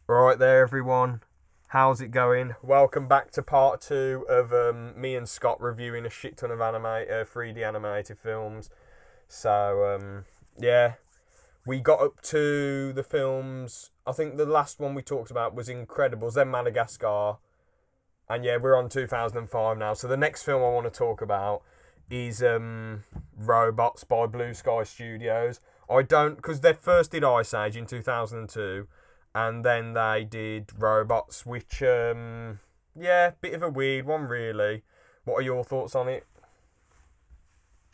Right there, everyone. How's it going? Welcome back to part two of me and Scott reviewing a shit ton of 3D animated films. Yeah, we got up to the films. I think the last one we talked about was Incredibles, then Madagascar, and yeah, we're on 2005 now. So the next film I want to talk about is Robots by Blue Sky Studios. I don't, because they first did Ice Age in 2002, and then they did Robots, which yeah, bit of a weird one really. What are your thoughts on it?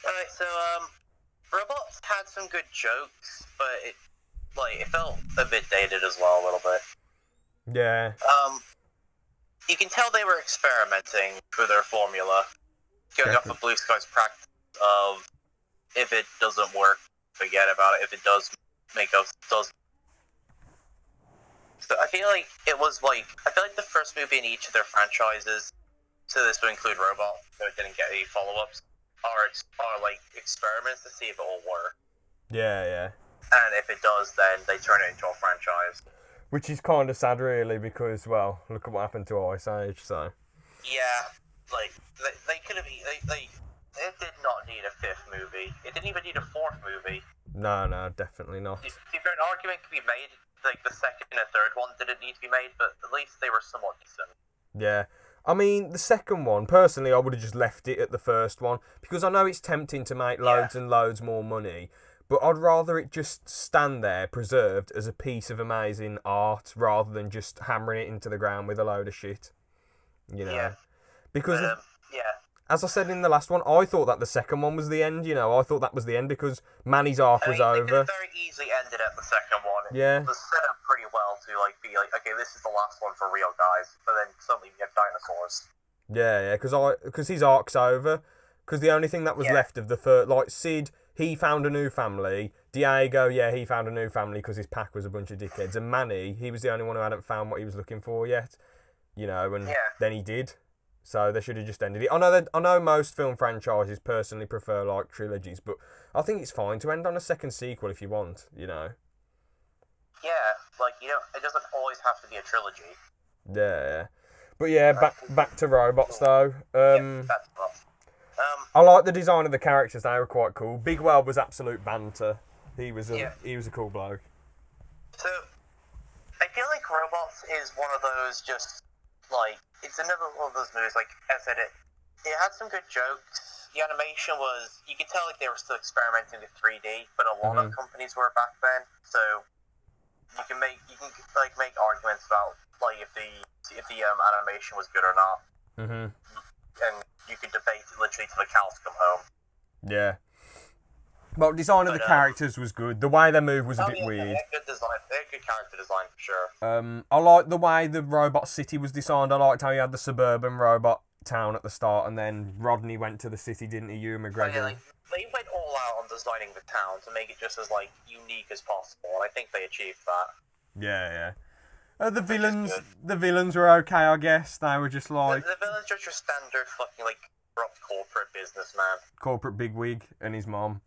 Alright, Robots had some good jokes, but it felt a bit dated as well, a little bit. Yeah, You can tell they were experimenting with their formula, going off definitely. of Blue Sky's practice of if it doesn't work, forget about it. If it does. So I feel like the first movie in each of their franchises, so this would include Robots, so it didn't get any follow-ups, are like experiments to see if it will work. Yeah, yeah. And if it does, then they turn it into a franchise. Which is kind of sad, really, because well, look at what happened to Ice Age. So Yeah, like they could have. They it did not need a fifth movie. It didn't even need a fourth movie. no, no, definitely not. If an argument could be made, like the second and third one didn't need to be made, but at least they were somewhat decent. Yeah. I mean, the second one, personally, I would have just left it at the first one because I know it's tempting to make loads and loads more money, but I'd rather it just stand there preserved as a piece of amazing art rather than just hammering it into the ground with a load of shit, you know? Yeah, Because, but yeah, as I said in the last one, I thought that the second one was the end, you know? I thought that was the end because Manny's arc I was mean they could over. have very easily ended at the second one. Yeah. It was set up pretty well to be like, okay, this is the last one for real, guys. But then suddenly you get dinosaurs. Yeah, yeah, because his arc's over. Because the only thing that was Yeah. left of the first, like Sid, he found a new family. Diego, yeah, he found a new family because his pack was a bunch of dickheads. And Manny, he was the only one who hadn't found what he was looking for yet, you know. And Yeah. then he did. So they should have just ended it. I know most film franchises personally prefer like trilogies, but I think it's fine to end on a second sequel if you want, you know. Yeah, it doesn't always have to be a trilogy. Yeah, yeah. But yeah, back to robots though. That's not. I like the design of the characters. They were quite cool. Big Well was absolute banter. He was a cool bloke. So, I feel like Robots is one of those it's another one of those movies, like I said, it had some good jokes. The animation you could tell like they were still experimenting with 3D, but a lot of companies were back then, so you can make arguments about like if the animation was good or not, and you could debate it literally till the cows come home. Yeah. Well, design of the characters was good. The way they moved was a bit They weird. had good design. They had good character design for sure. I liked the way the robot city was designed. I liked how you had the suburban robot town at the start, and then Rodney went to the city, didn't he? Ewan McGregor. They went all out on designing the town to make it just as unique as possible, and I think they achieved that. Yeah, yeah. The villains were okay, I guess. They were just like The villain's just your standard fucking corrupt corporate businessman. corporate bigwig and his mom.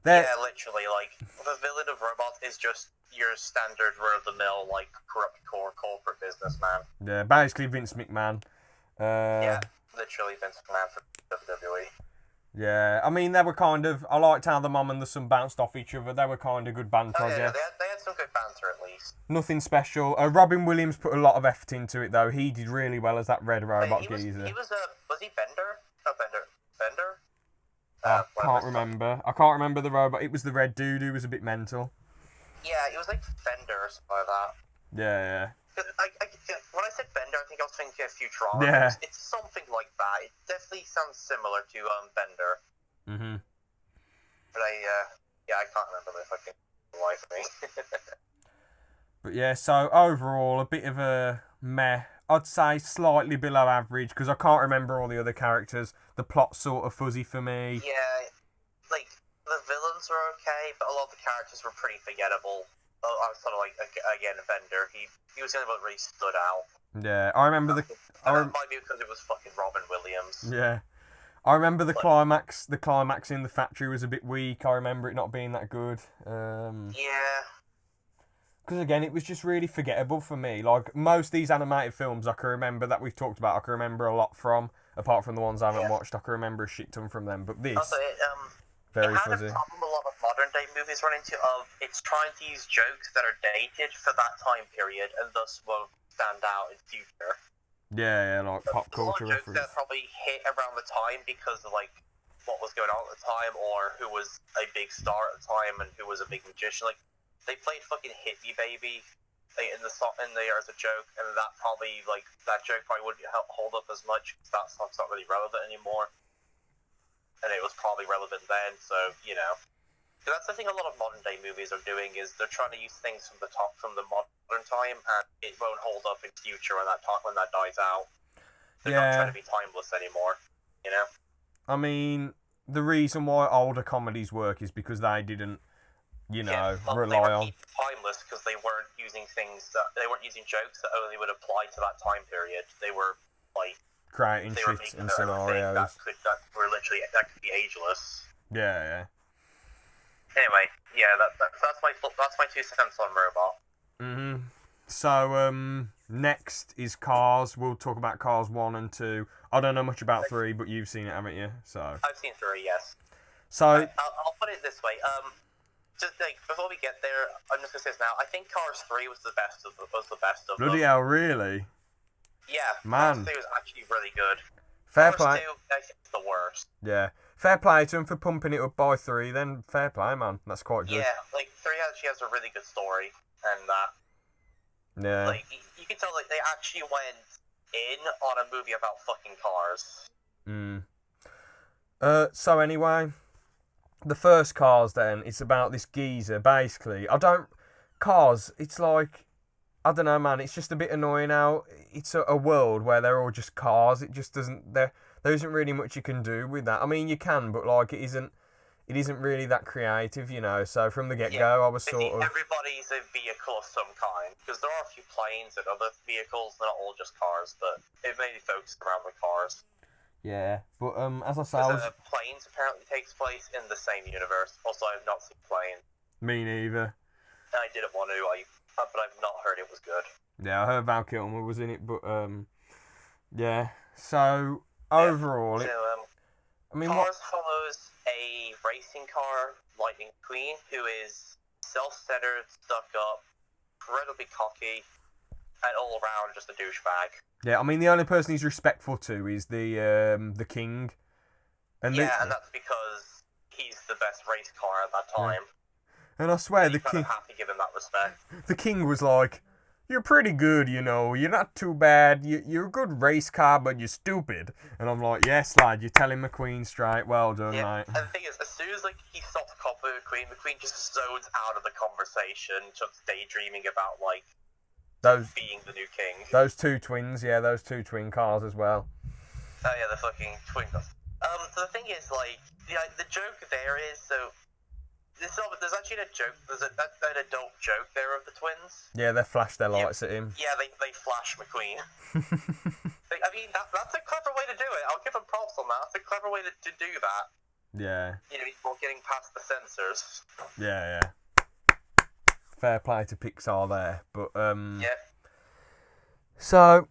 Yeah, literally. The villain of Robots is just your standard run-of-the-mill corrupt corporate businessman. Yeah, basically Vince McMahon. Yeah, literally Vince McMahon for WWE. Yeah, I mean, they were kind of. I liked how the mum and the son bounced off each other. They were kind of good banter, I guess. They had some good banter at least. Nothing special. Robin Williams put a lot of effort into it, though. He did really well as that red robot geezer. He was he Bender? No, Bender? I can't remember. I can't remember the robot. It was the red dude who was a bit mental. Yeah, it was like Bender or something like that. Yeah, When I said Bender, I think I was thinking of Futurama. Yeah. It's something like that. It definitely sounds similar to Bender. Mhm. But I can't remember the fucking life of me. But yeah, so overall, a bit of a meh. I'd say slightly below average because I can't remember all the other characters. The plot's sort of fuzzy for me. Yeah, the villains were okay, but a lot of the characters were pretty forgettable. I was sort of again, Bender. He was the only one that really stood out. Yeah, I remember the. That might be because it was fucking Robin Williams. Yeah, I remember the climax. The climax in the factory was a bit weak. I remember it not being that good. Yeah. Because again, it was just really forgettable for me. Like, most of these animated films I can remember that we've talked about, I can remember a lot from, apart from the ones I haven't watched. I can remember a shit ton from them. But this, Also, it very had fuzzy. a problem a lot of modern day movies run into of it's trying to use jokes that are dated for that time period and thus won't stand out in future. Yeah, like pop There's a lot culture of jokes reference. that probably hit around the time because of like what was going on at the time or who was a big star at the time and who was a big magician. Like they played fucking Hit Me Baby in there as a joke, and that probably like that joke probably wouldn't hold up as much because that song's not really relevant anymore. And it was probably relevant then, so you know. So that's the thing a lot of modern day movies are doing is they're trying to use things from the modern time, and it won't hold up in future when that dies out. They're not trying to be timeless anymore, you know. I mean, the reason why older comedies work is because they didn't, rely on. They were timeless because they weren't using jokes that only would apply to that time period. They were like Creating shit and scenarios that could be ageless. Yeah. Anyway, yeah, that's my 2 cents on Robot. So next is Cars. We'll talk about Cars 1 and 2. I don't know much about 3, but you've seen it, haven't you? So I've seen 3, yes. So I'll put it this way. Just like before we get there, I'm just gonna say this now. I think Cars 3 was the best of them. Bloody hell, really? Yeah, Man. Cars 3 was actually really good. Fair Cars play. 2, I think it's the worst. Yeah. Fair play to him for pumping it up by 3, then fair play, man. That's quite good. Yeah, like 3 actually has a really good story, and Yeah. like you can tell like they actually went in on a movie about fucking cars. So anyway, the first Cars then, it's about this geezer, basically. Cars, it's like, I don't know, man, it's just a bit annoying now. It's a world where they're all just cars. It just doesn't, there isn't really much you can do with that. I mean, you can, but like, it isn't really that creative, so from the get-go, I was sort of... Everybody's a vehicle of some kind, because there are a few planes and other vehicles, they're not all just cars, but it mainly focuses around the cars. Yeah, but as I say, Planes apparently takes place in the same universe. Also, I've not seen Planes. Me neither. I didn't want to, but I've not heard it was good. Yeah, I heard Val Kilmer was in it, but yeah. So overall, Cars follows a racing car, Lightning Queen, who is self-centered, stuck up, incredibly cocky, and all around just a douchebag. Yeah, I mean the only person he's respectful to is the king. And that's because he's the best race car at that time. Yeah. And I swear the king have to give him that respect. The king was like, "You're pretty good, You're not too bad. You're a good race car, but you're stupid." And I'm like, "Yes, lad. You're telling McQueen straight. Well done, mate." And the thing is, as soon as he stops copying McQueen just zones out of the conversation, just daydreaming about those being the new king. Those two twins, those two twin cars as well. Oh yeah, the fucking twin cars. So the thing is, the joke there is there's actually a joke. There's an adult joke there of the twins. Yeah, they flash their lights at him. Yeah, they flash McQueen. I mean, that's a clever way to do it. I'll give them props on that. That's a clever way to do that. Yeah. While getting past the censors. Yeah. Fair play to Pixar there, but Yeah. So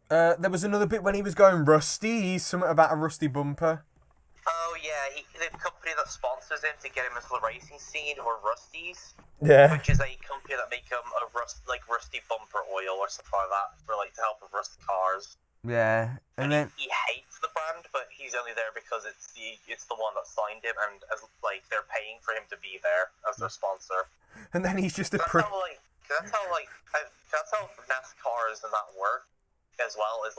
there was another bit when he was going rusty. He's something about a rusty bumper. Oh yeah, the company that sponsors him to get him into the racing scene were Rusty's. Yeah. Which is a company that make him rusty bumper oil or something like that for to help with rusty cars. Yeah, and then he hates the brand, but he's only there because it's the one that signed him, and as they're paying for him to be there as their sponsor. And then he's just a prick. That's how NASCARs and that work as well. Is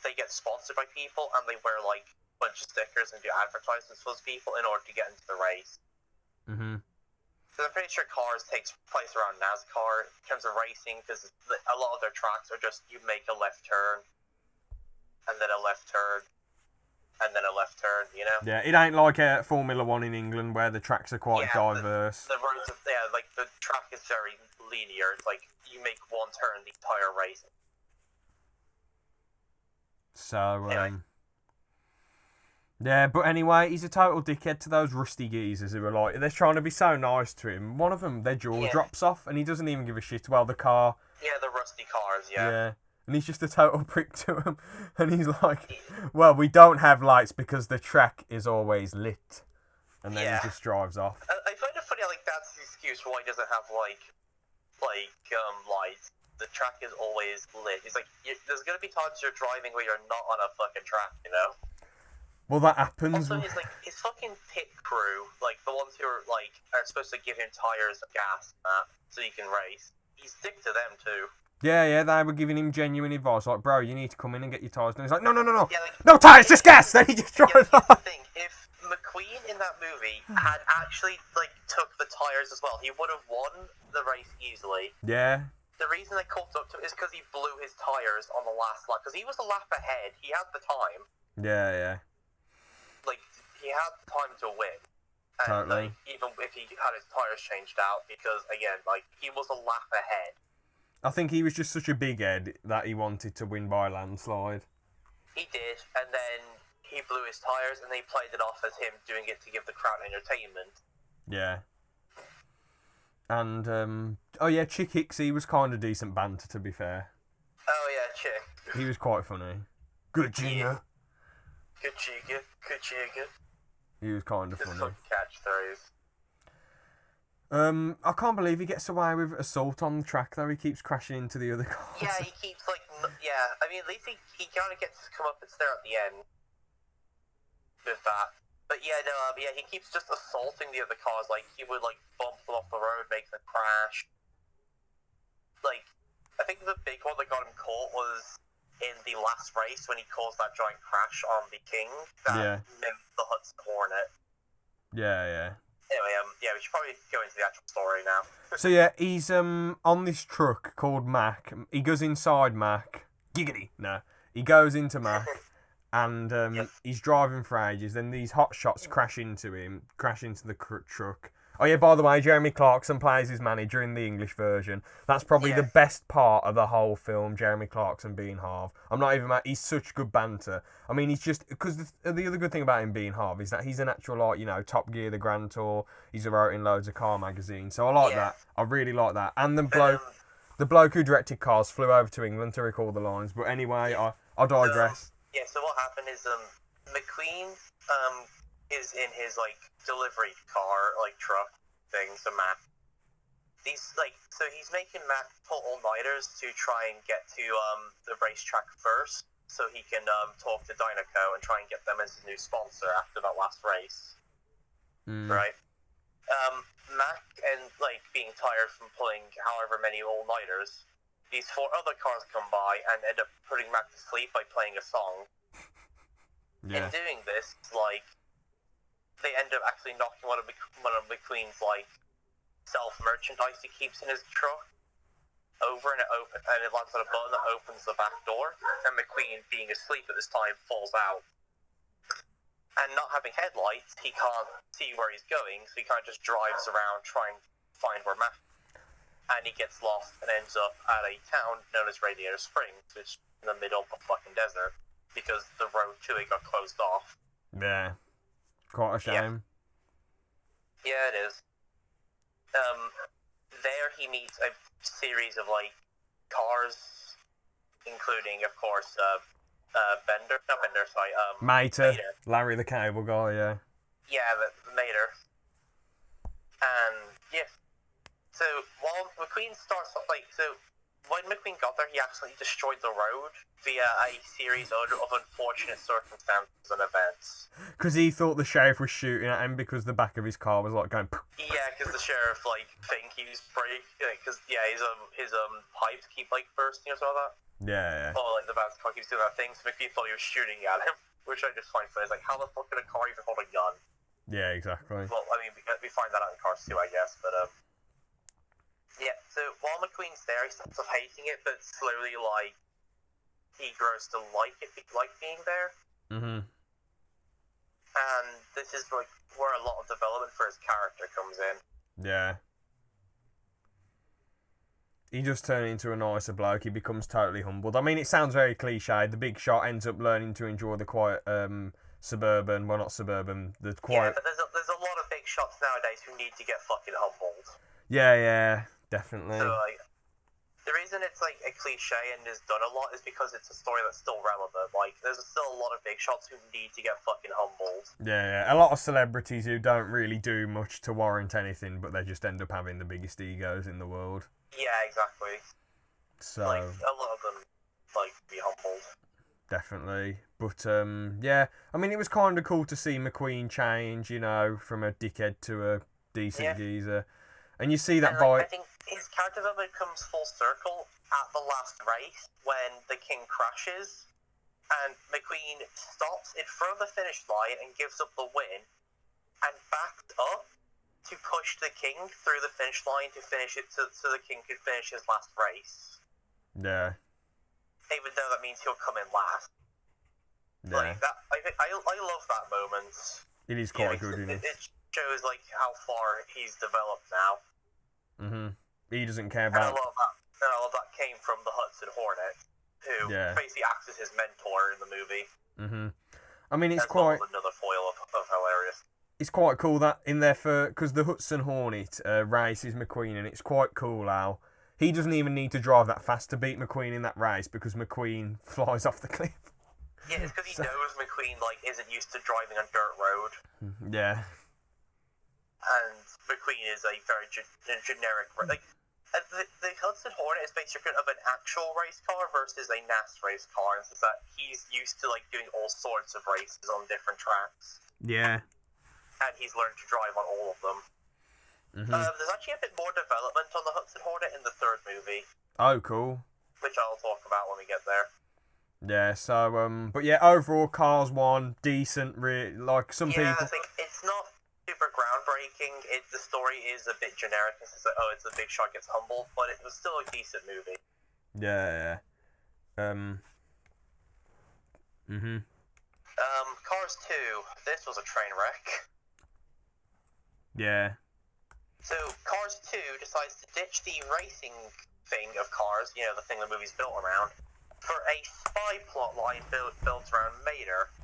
they get sponsored by people and they wear a bunch of stickers and do advertisements for those people in order to get into the race. So I'm pretty sure Cars takes place around NASCAR in terms of racing, because a lot of their tracks are just you make a left turn, and then a left turn, and then a left turn, Yeah, it ain't like a Formula 1 in England where the tracks are quite diverse. The roads, the track is very linear. It's you make one turn the entire race. So, anyway. Yeah, but anyway, he's a total dickhead to those rusty geezers who are like, they're trying to be so nice to him. One of them, their jaw drops off, and he doesn't even give a shit. Well, the car. Yeah, the rusty cars, yeah. Yeah. And he's just a total prick to him. And he's like, well, we don't have lights because the track is always lit. And then he just drives off. I find it funny, like, that's the excuse why he doesn't have, lights. The track is always lit. It's like, there's going to be times you're driving where you're not on a fucking track, you know? Well, that happens. Also, his fucking pit crew, like, the ones who are, like, are supposed to give him tires and gas, so he can race. He's dick to them, too. Yeah, they were giving him genuine advice, like, bro, you need to come in and get your tires. And he's like, no. Yeah, like, no tires, just gas! Then he just drives off. Here's the thing, if McQueen in that movie had actually, like, took the tires as well, he would have won the race easily. Yeah. The reason they caught up to it is because he blew his tires on the last lap, because he was a lap ahead. He had the time. Yeah. Like, he had the time to win. And, Totally. like, even if he had his tires changed out, because, again, like, he was a lap ahead. I think he was just such a big head that he wanted to win by a landslide. He did, and then he blew his tires, and they played it off as him doing it to give the crowd entertainment. Yeah. And, Chick Hicksy was kind of decent banter, to be fair. Oh, yeah, Chick. He was quite funny. Good Jigga. Yeah. Good Jigga. He was kind of Just funny. some catchphrase. I can't believe he gets away with assault on the track, though. He keeps crashing into the other cars. Yeah, he keeps, like, I mean, at least he kind of gets to come up and stare at the end with that. But yeah, he keeps just assaulting the other cars. Like, he would, like, bump them off the road, make them crash. Like, I think the big one that got him caught was in the last race when he caused that giant crash on the King that mimicked the Hudson Hornet. Yeah. Anyway, we should probably go into the actual story now. So yeah, he's on this truck called Mac. He goes inside Mac. Giggity. No. He goes into Mac and he's driving for ages. Then these hot shots crash into the truck. Oh yeah, by the way, Jeremy Clarkson plays his manager in the English version. That's probably the best part of the whole film, Jeremy Clarkson being Harv. I'm not even mad. He's such good banter. I mean, he's just... Because the other good thing about him being Harv is that he's an actual, like, Top Gear, The Grand Tour. He's wrote in loads of car magazines. So I like that. I really like that. And the bloke who directed Cars flew over to England to record the lines. But anyway, I digress. So what happened is McQueen is in his, like, delivery car, like, truck thing, so Mac. So he's making Mac pull all-nighters to try and get to the racetrack first, so he can talk to Dynaco and try and get them as his new sponsor after that last race. Right? Mac, and, like, being tired from pulling however many all-nighters, these 4 other cars come by and end up putting Mac to sleep by playing a song. In doing this, like, they end up actually knocking one of McQueen's, like, self-merchandise he keeps in his truck over, and it lands on a button that opens the back door, and McQueen, being asleep at this time, falls out. And not having headlights, he can't see where he's going, so he kind of just drives around trying to find where Mac is. And he gets lost and ends up at a town known as Radiator Springs, which is in the middle of the fucking desert, because the road to it got closed off. Yeah. Quite a shame. Yeah, it is. There he meets a series of, like, cars, including, of course, Mater. Larry the Cable Guy, yeah. Yeah, Mater. And, so, while McQueen starts off, like, so, when McQueen got there, he actually destroyed the road via a series of unfortunate circumstances and events. Because he thought the sheriff was shooting at him because the back of his car was, like, going... Yeah, because the sheriff, like, think he was because, his pipes keep, like, bursting or something like that. Yeah. Or, like, the back of the car keeps doing that thing, so McQueen thought he was shooting at him, which I just find funny. It's like, how the fuck can a car even hold a gun? Yeah, exactly. Well, I mean, we find that out in Cars too, I guess, but, yeah, so while McQueen's there, he starts off hating it, but slowly, like, he grows to like being there. Mm-hmm. And this is, like, where a lot of development for his character comes in. Yeah. He just turns into a nicer bloke. He becomes totally humbled. I mean, it sounds very cliched. The big shot ends up learning to enjoy the quiet suburban. Well, not suburban. The Yeah, quiet. but there's a lot of big shots nowadays who need to get fucking humbled. Yeah, definitely. So like, the reason it's like a cliche and is done a lot is because it's a story that's still relevant. Like, there's still a lot of big shots who need to get fucking humbled. Yeah. A lot of celebrities who don't really do much to warrant anything, but they just end up having the biggest egos in the world. Yeah, exactly. So Like, a lot of them like to be humbled. definitely. But yeah, I mean, it was kind of cool to see McQueen change, you know, from a dickhead to a decent geezer. And you see that I think his character development comes full circle at the last race when the king crashes and McQueen stops in front of the finish line and gives up the win and backs up to push the king through the finish line to finish it so the king could finish his last race. Yeah. Even though that means he'll come in last. Yeah. Like that, I love that moment. It is quite good, isn't it? It shows like how far he's developed now. He doesn't care And a about. lot of that came from the Hudson Hornet, who basically acts as his mentor in the movie. I mean, it's That's quite. another foil of hilarious. It's quite cool that in there because the Hudson Hornet races McQueen, and it's quite cool how he doesn't even need to drive that fast to beat McQueen in that race because McQueen flies off the cliff. Yeah, it's because he knows McQueen isn't used to driving on dirt road. Yeah. And McQueen is a very generic the Hudson Hornet is basically of an actual race car versus a NAS race car, and so that he's used to doing all sorts of races on different tracks. Yeah. And he's learned to drive on all of them. There's actually a bit more development on the Hudson Hornet in the third movie. Oh, cool. Which I'll talk about when we get there. Yeah, so, but yeah, overall, Cars 1, decent, like some people... Yeah, I think it's not super groundbreaking. The story is a bit generic. It's just it's a big shot gets humbled, but it was still a decent movie. Yeah. Cars 2, this was a train wreck. Yeah. So, Cars 2 decides to ditch the racing thing of Cars, the thing the movie's built around, for a spy plot line built around Mater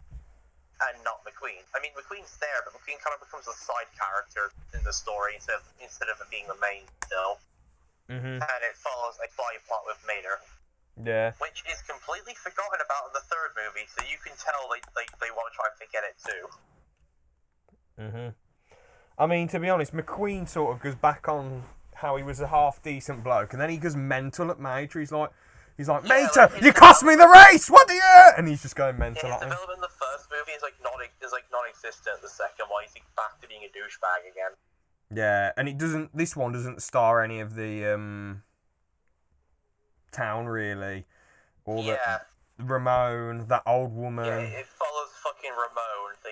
and not McQueen. I mean, McQueen's there, but McQueen kind of becomes a side character in the story instead of it being the main still. And it follows a spy plot with Mater. Yeah. Which is completely forgotten about in the third movie, so you can tell they want to try and forget it too. I mean, to be honest, McQueen sort of goes back on how he was a half-decent bloke, and then he goes mental at Mater. He's like, Mater, you cost me the race! What do you... And he's just going mental his at him. development in the first movie is non-existent. The second one, he's back to being a douchebag again. Yeah, and this one doesn't star any of the town, really. Or Ramon, that old woman. Yeah, it follows fucking Ramon, the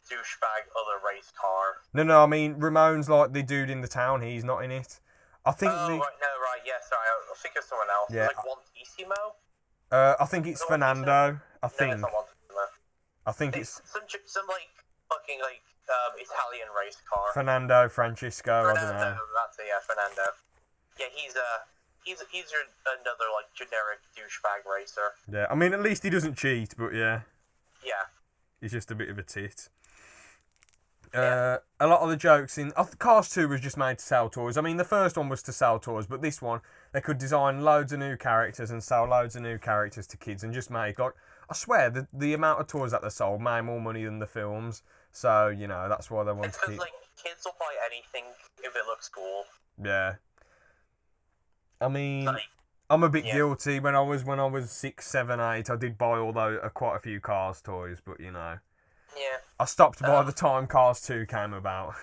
douchebag other race car. No, I mean, Ramon's like the dude in the town. He's not in it. I think sorry, I think it's someone else. Yeah. Juantissimo? I think it's Fernando. I think. No, it's not Juantissimo. I think it's some fucking Italian race car. Fernando Francisco. I don't know. That's it. Yeah, Fernando. Yeah, he's another generic douchebag racer. Yeah, I mean, at least he doesn't cheat, but yeah. Yeah. He's just a bit of a tit. A lot of the jokes in Cars 2 was just made to sell toys. I mean, the first one was to sell toys, but this one, they could design loads of new characters and sell loads of new characters to kids and just make, I swear, the amount of toys that they sold made more money than the films. So, that's why they want to keep... kids will buy anything if it looks cool. Yeah. I mean, I'm a bit guilty. When I was 6, 7, 8, I did buy quite a few Cars toys, but, Yeah. I stopped by the time Cars 2 came about.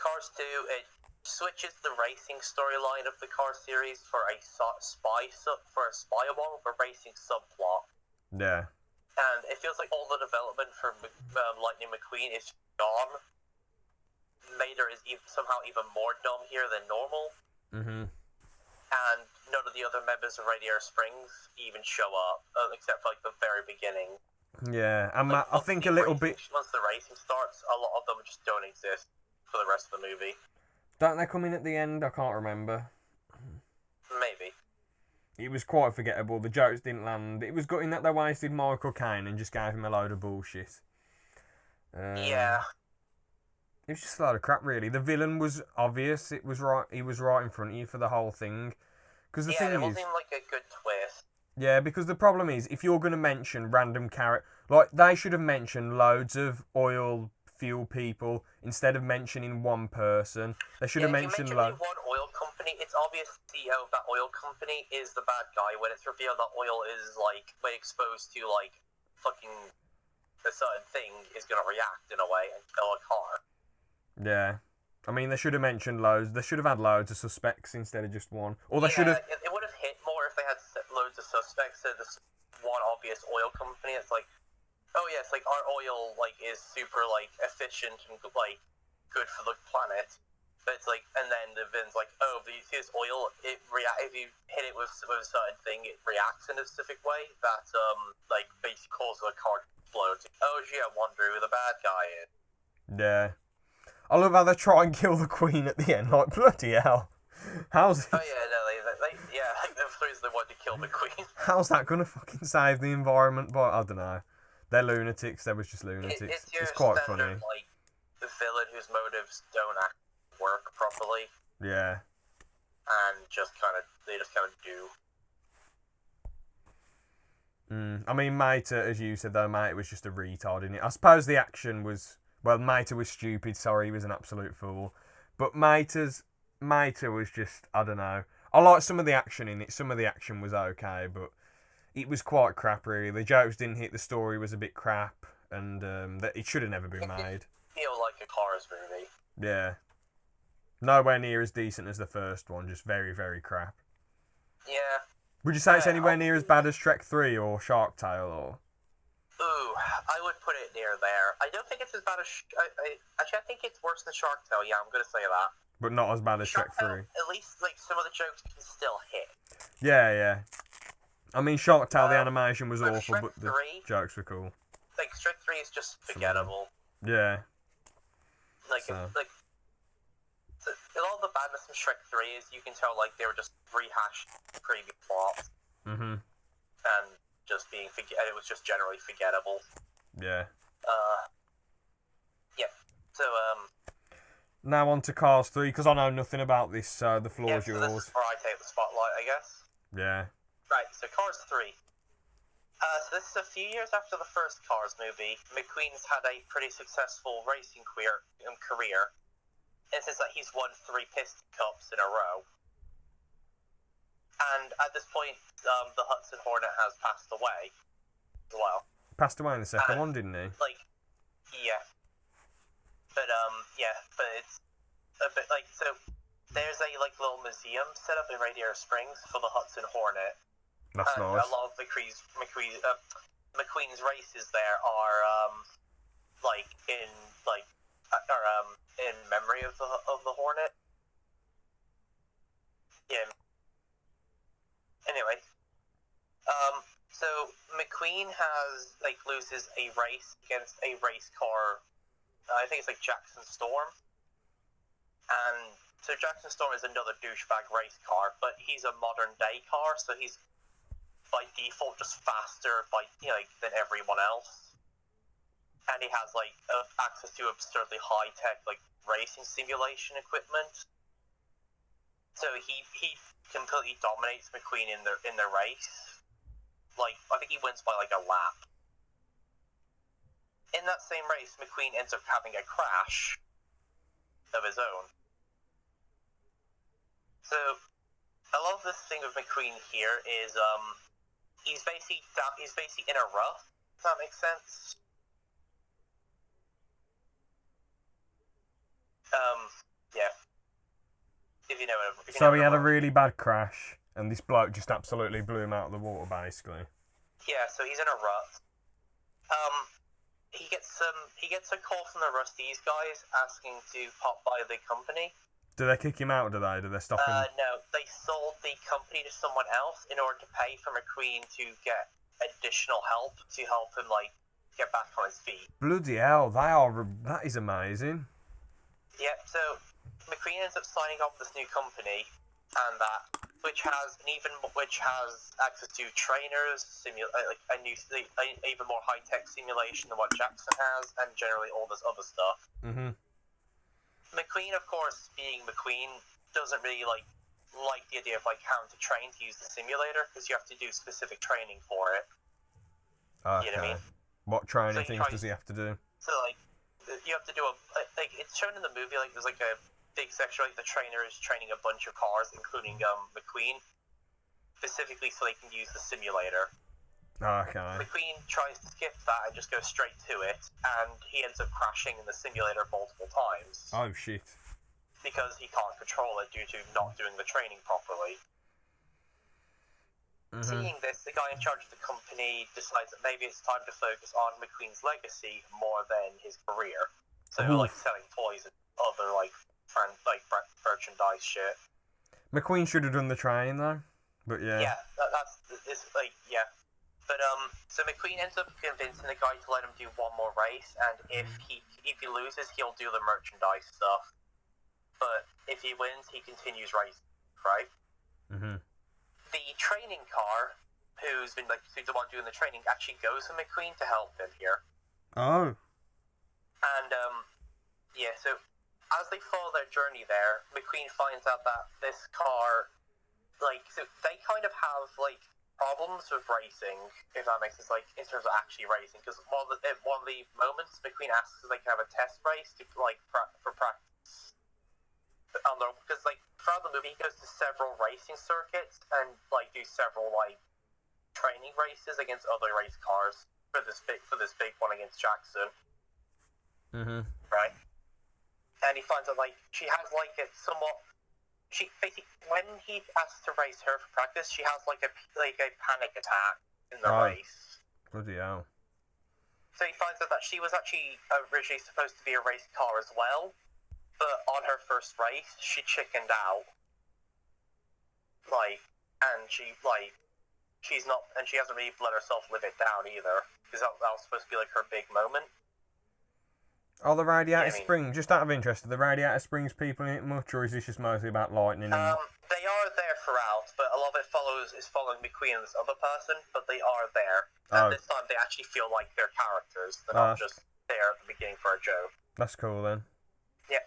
Cars 2, it switches the racing storyline of the Cars series for a spy one with a racing subplot. Yeah. And it feels like all the development for Lightning McQueen is gone. Mater is somehow even more dumb here than normal. And none of the other members of Radiator Springs even show up, except for the very beginning. Yeah, and I think a little bit... Once the racing starts, a lot of them just don't exist for the rest of the movie. Don't they come in at the end? I can't remember. Maybe. it was quite forgettable. The jokes didn't land. It was gutting that they wasted Michael Caine and just gave him a load of bullshit. Yeah. It was just a load of crap, really. The villain was obvious. It was right. He was right in front of you for the whole thing. Because the thing there is, wasn't even, like, a good twist. yeah, because the problem is, if you're going to mention random like, they should have mentioned loads of oil fuel people instead of mentioning one person. They should have mentioned if you mention one oil company, it's obvious the CEO of that oil company is the bad guy when it's revealed that oil is, like, when exposed to, like, fucking a certain thing is going to react in a way and kill a car. Yeah. I mean, they should have mentioned loads. They should have had loads of suspects instead of just one. Or they should have... It would have hit more if they had loads of suspects to this one obvious oil company. It's like, oh yes, like, our oil, like, is super, like, efficient and, like, good for the planet. But it's like, and then the villain's like, oh, but you see this oil, if you hit it with a certain thing, it reacts in a specific way that, like, basically causes a car to explode. Oh, gee, I wonder who the bad guy is. Yeah. I love how they try and kill the Queen at the end. Like, bloody hell. How's it? Oh, yeah, no, like, the reason they wanted to kill the Queen. How's that going to fucking save the environment? But I don't know. They're lunatics. They was just lunatics. It's quite standard, funny. Like, the villain whose motives don't work properly. Yeah. And they just kind of do. I mean, Mater, as you said, though, Mater was just a retard in it. I suppose the action was... Well, Mater was stupid. Sorry, he was an absolute fool. But Mater was just... I don't know. I like some of the action in it. Some of the action was okay, but it was quite crap, really. The jokes didn't hit. The story was a bit crap. And it should have never been made. Feel like a Cars movie. Yeah. Nowhere near as decent as the first one. Just very, very crap. Yeah. Would you say it's anywhere near as bad as Shrek 3 or Shark Tale or... Ooh, I would put it near there. I don't think it's as bad as... Actually, I think it's worse than Shark Tale, yeah, I'm going to say that. But not as bad as Shrek 3. At least, like, some of the jokes can still hit. Yeah. I mean, Shark Tale, the animation was awful, Shrek but the 3, jokes were cool. Like, Shrek 3 is just forgettable. Yeah. Like, So. A lot of the badness in Shrek 3 is you can tell, like, they were just rehashed previous plots. Mm-hmm. And just being it was just generally forgettable. Yeah. Yeah. So, Now on to Cars 3, because I know nothing about this, so the floor's so yours. this is where I take the spotlight, I guess. Yeah. Right, so Cars 3. So this is a few years after the first Cars movie. McQueen's had a pretty successful racing career, and since that he's won 3 Piston Cups in a row. And at this point, the Hudson Hornet has passed away as well. Passed away in the second one, didn't he? Like, yeah. But it's a bit like, so there's a, like, little museum set up in Radiator Springs for the Hudson Hornet. That's and nice. a lot of McQueen's races there are, in memory of the Hornet. Yeah. Anyway, so McQueen loses a race against a race car. I think it's like Jackson Storm, and so Jackson Storm is another douchebag race car, but he's a modern day car, so he's by default just faster than everyone else, and he has access to absurdly high tech racing simulation equipment. So he completely dominates McQueen in the race. I think he wins by a lap. In that same race, McQueen ends up having a crash of his own. So I love this thing with McQueen here is he's basically in a rut. Does that make sense? Yeah. If you know what I'm... So he had a really bad crash, and this bloke just absolutely blew him out of the water, basically. Yeah, so he's in a rut. He gets a call from the Rust-eze guys asking to pop by the company. Do they kick him out, do they stop him? No, they sold the company to someone else in order to pay for McQueen to get additional help to help him, get back on his feet. Bloody hell, that is amazing. Yep, so McQueen ends up signing up with this new company, and that which has access to trainers, even more high tech simulation than what Jackson has, and generally all this other stuff. Mhm. McQueen, of course, being McQueen, doesn't really like the idea of having to train to use the simulator because you have to do specific training for it. Okay. You know what I mean? What training So things does he have to do? So you have to do it's shown in the movie there's a big section the trainer is training a bunch of cars, including McQueen, specifically so they can use the simulator. Okay. McQueen tries to skip that and just go straight to it, and he ends up crashing in the simulator multiple times. Oh shit. Because he can't control it due to not doing the training properly. Mm-hmm. Seeing this, the guy in charge of the company decides that maybe it's time to focus on McQueen's legacy more than his career. So, selling toys and other, merchandise shit. McQueen should have done the training, though. But, yeah. Yeah, yeah. But, so McQueen ends up convincing the guy to let him do one more race, and if he loses, he'll do the merchandise stuff. But if he wins, he continues racing, right? Mm-hmm. The training car, who's the one doing the training, actually goes to McQueen to help him here. Oh. And, so as they follow their journey there, McQueen finds out that this car, so they kind of have, problems with racing, if that makes sense, in terms of actually racing. Because one of the moments, McQueen asks if they can have a test race to, for practice. Because throughout the movie he goes to several racing circuits and do several training races against other race cars for this big one against Jackson. Mm-hmm. Right. And he finds out she has when he asks to race her for practice, she has a panic attack in the race. Bloody hell. So he finds out that she was actually originally supposed to be a race car as well. But on her first race, she chickened out. And she hasn't really let herself live it down either. Because that was supposed to be her big moment. Oh, the Radiator Springs, just out of interest, are the Radiator Springs people in it much, or is this just mostly about lightning? They are there throughout, but a lot of it is following McQueen and this other person, but they are there. And this time they actually feel like they're characters. They're not just there at the beginning for a joke. That's cool then. Yeah.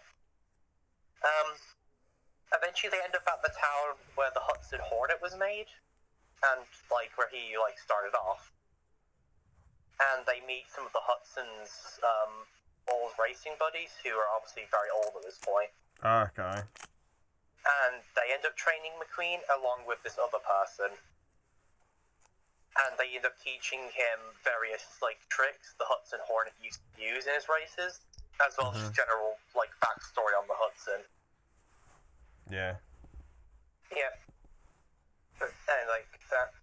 Eventually they end up at the town where the Hudson Hornet was made, and where he started off. And they meet some of the Hudson's old racing buddies, who are obviously very old at this point. Okay. And they end up training McQueen along with this other person. And they end up teaching him various tricks the Hudson Hornet used to use in his races, as well as just general backstory on the Hudson. Yeah. Yeah. And that.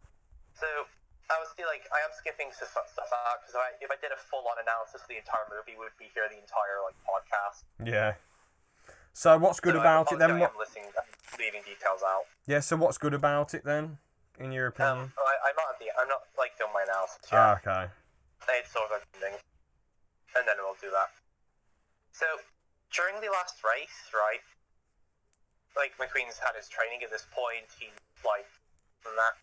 So obviously, I am skipping stuff out because if I did a full-on analysis of the entire movie, we would be here the entire podcast. Yeah. So what's good about it then? I'm leaving details out. Yeah. So what's good about it then, in your opinion? I'm not doing my analysis yet. Okay. It's sort of ending, and then we'll do that. So during the last race, right? McQueen's had his training at this point. He from that.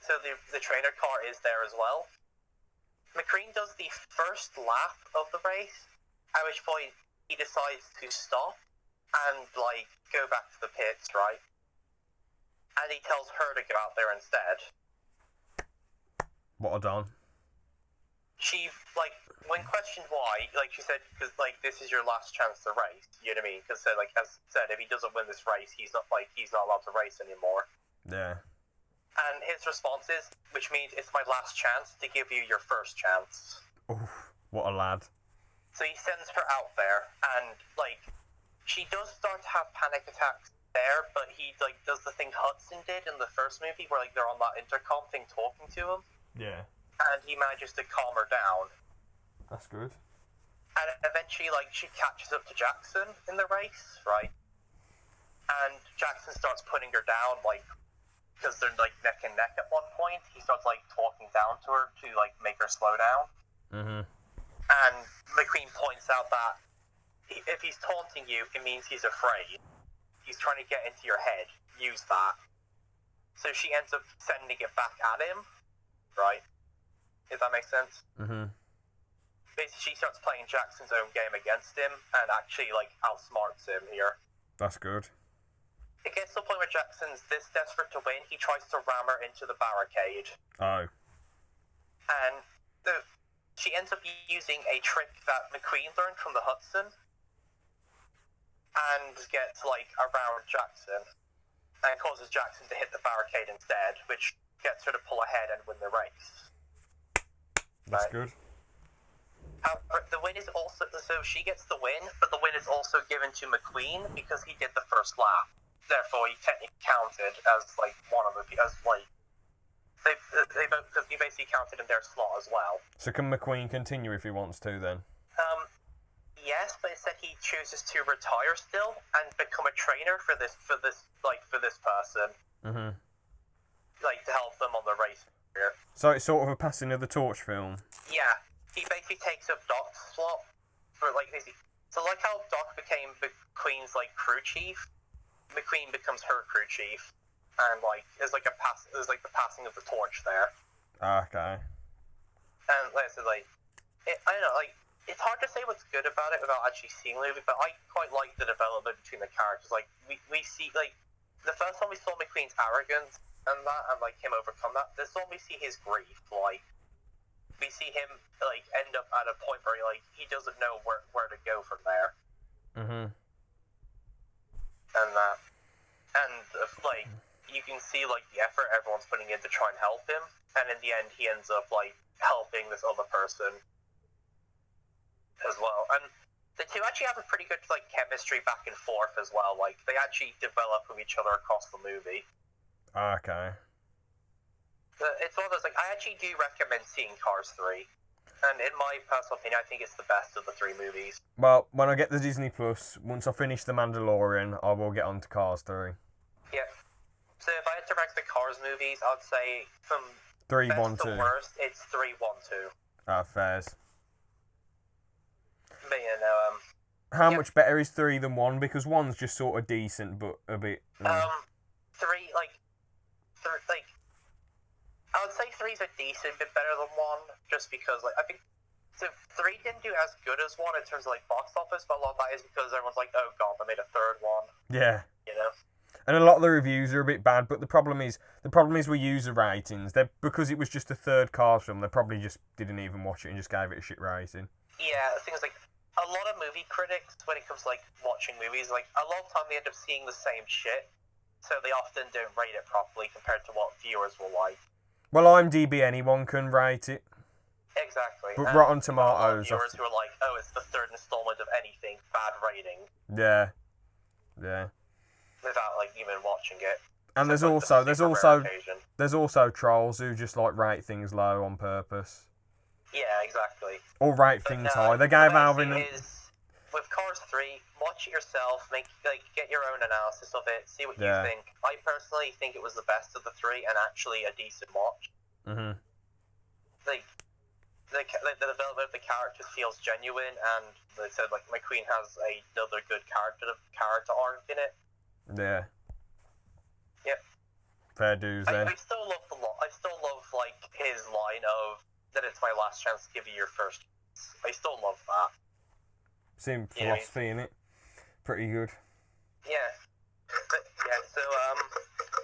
So the trainer car is there as well. McQueen does the first lap of the race, at which point he decides to stop and go back to the pits, right? And he tells her to go out there instead. What a don. She when questioned why, she said because this is your last chance to race. You know what I mean? Because as said, if he doesn't win this race, he's not allowed to race anymore. Yeah. And his response is, which means it's my last chance to give you your first chance. Oof, what a lad. So he sends her out there, and she does start to have panic attacks there, but he does the thing Hudson did in the first movie, where they're on that intercom thing talking to him. Yeah. And he manages to calm her down. That's good. And eventually, she catches up to Jackson in the race, right? And Jackson starts putting her down, because they're neck and neck at one point. He starts talking down to her to make her slow down. Mm-hmm. And McQueen points out that if he's taunting you, it means he's afraid. he's trying to get into your head. Use that. So she ends up sending it back at him, right? If that makes sense. Mm-hmm. Basically, she starts playing Jackson's own game against him and actually, like, outsmarts him here. That's good. It gets to the point where Jackson's this desperate to win, he tries to ram her into the barricade. Oh. And she ends up using a trick that McQueen learned from the Hudson and gets, like, around Jackson and causes Jackson to hit the barricade instead, which gets her to pull ahead and win the race. That's right? Good. However, the win is also... So she gets the win, but the win is also given to McQueen because he did the first lap. Therefore, he technically counted as, like, one of the... As, like... They both... Because he basically counted in their slot as well. So can McQueen continue if he wants to, then? Yes, but instead he chooses to retire still and become a trainer for this person. Mm-hmm. Like, to help them on the race career. So it's sort of a passing of the torch film. Yeah, he basically takes up Doc's slot for, like, basically... So, like how Doc became McQueen's, like, crew chief, McQueen becomes her crew chief, and, like, there's the passing of the torch there. Okay. And, like I said, like, I don't know, like, it's hard to say what's good about it without actually seeing the movie, but I quite like the development between the characters. Like, we see, like, the first one we saw McQueen's arrogance and that, and, like, him overcome that. This one we see his grief, like, we see him, like, end up at a point where, he doesn't know where to go from there. Mm-hmm. And that. And, like, you can see, like, the effort everyone's putting in to try and help him, and in the end he ends up, like, helping this other person as well. And the two actually have a pretty good, like, chemistry back and forth as well. Like, they actually develop with each other across the movie. Okay. It's one of those, like, I actually do recommend seeing Cars 3. And in my personal opinion, I think it's the best of the three movies. Well, when I get the Disney Plus, once I finish The Mandalorian, I will get on to Cars 3. Yeah. So if I had to rank the Cars movies, I'd say from 3, best 1, 2. to worst, it's 3, 1, 2. Fairs. But, you know, How much better is 3 than 1? Because 1's just sort of decent, but a bit... 3, I would say 3's a decent bit better than 1, just because, like, I think... So 3 didn't do as good as 1 in terms of, like, box office, but a lot of that is because everyone's like, oh god, they made a third one. Yeah. You know? And a lot of the reviews are a bit bad, but the problem is with user ratings. Because it was just a third Cars film, they probably just didn't even watch it and just gave it a shit rating. Yeah, the thing is, like, a lot of movie critics, when it comes to, like, watching movies, like, a lot of time they end up seeing the same shit, so they often don't rate it properly compared to what viewers will like. Well, IMDb, anyone can rate it. Exactly. But Rotten Tomatoes... Viewers who are like, oh, it's the third installment of anything, bad rating. Yeah. Yeah. Without, like, even watching it. And there's also trolls who just, like, rate things low on purpose. Yeah, exactly. Or rate things high. They gave Alvin... With Cars 3, watch it yourself, get your own analysis of it, see what you think. I personally think it was the best of the three and actually a decent watch. Mm-hmm. The development of the characters feels genuine, and they said, like, McQueen has another good character arc in it. Yeah. Yep. Fair dues then. I still love like his line of that it's my last chance to give you your first. I still love that. Same philosophy in it. Pretty good. Yeah. So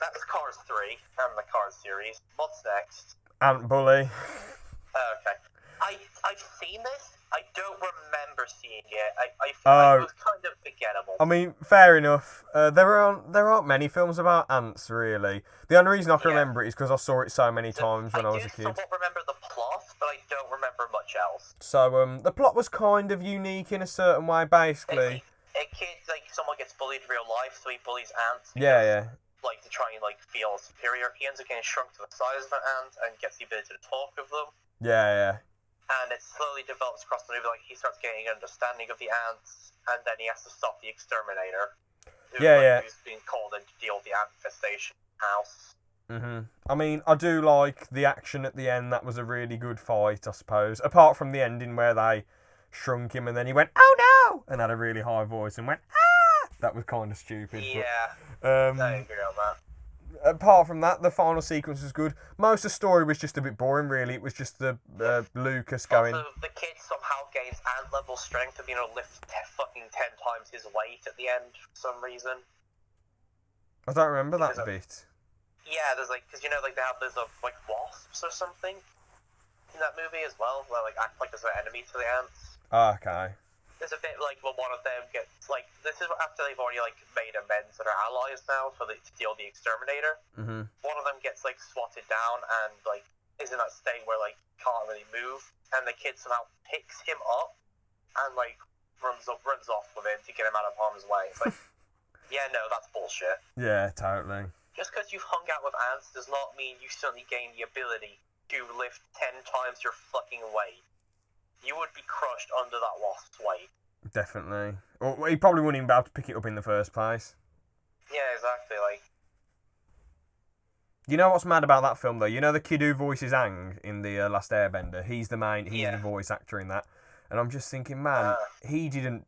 that's Cars 3 and the Cars series. What's next? Ant Bully. Okay. I've seen this. I don't remember seeing it. I feel like it was kind of forgettable. I mean, fair enough. There aren't many films about ants, really. The only reason I can remember it is because I saw it so many times when I was a kid. I do somewhat remember the plot, but I don't remember much else. So, the plot was kind of unique in a certain way, basically. A kid, like, someone gets bullied in real life, so he bullies ants. Yeah. Like, to try and, like, feel superior. He ends up getting shrunk to the size of an ant and gets the ability to talk with them. Yeah. And it slowly develops across the movie, like, he starts getting an understanding of the ants, and then he has to stop the exterminator. Who's being called in to deal with the ant infestation house. Mm-hmm. I mean, I do like the action at the end. That was a really good fight, I suppose. Apart from the ending where they shrunk him and then he went, "Oh no!" and had a really high voice and went, "Ah!" That was kind of stupid. Yeah, But, I agree on that. apart from that, the final sequence was good. Most of the story was just a bit boring, really. It was just the Lucas going. Also, the kid somehow gains ant level strength and being able to lift fucking 10 times his weight at the end for some reason. I don't remember that bit. Yeah, there's like, because you know, like they have those like wasps or something in that movie as well, where like act like there's an enemy to the ants. Oh, okay. There's a bit like where one of them gets like, this is after they've already like made amends and are allies now to deal the exterminator. Mhm. One of them gets like swatted down and like is in that state where like can't really move, and the kid somehow picks him up and like runs off with him to get him out of harm's way. It's like, yeah, no, that's bullshit. Yeah, totally. Just because you've hung out with ants does not mean you suddenly gain the ability to lift 10 times your fucking weight. You would be crushed under that wasp's weight. Definitely. Or he probably wouldn't even be able to pick it up in the first place. Yeah, exactly. Like, you know what's mad about that film, though? You know the kid who voices Aang in the Last Airbender? He's the voice actor in that. And I'm just thinking, man, he didn't...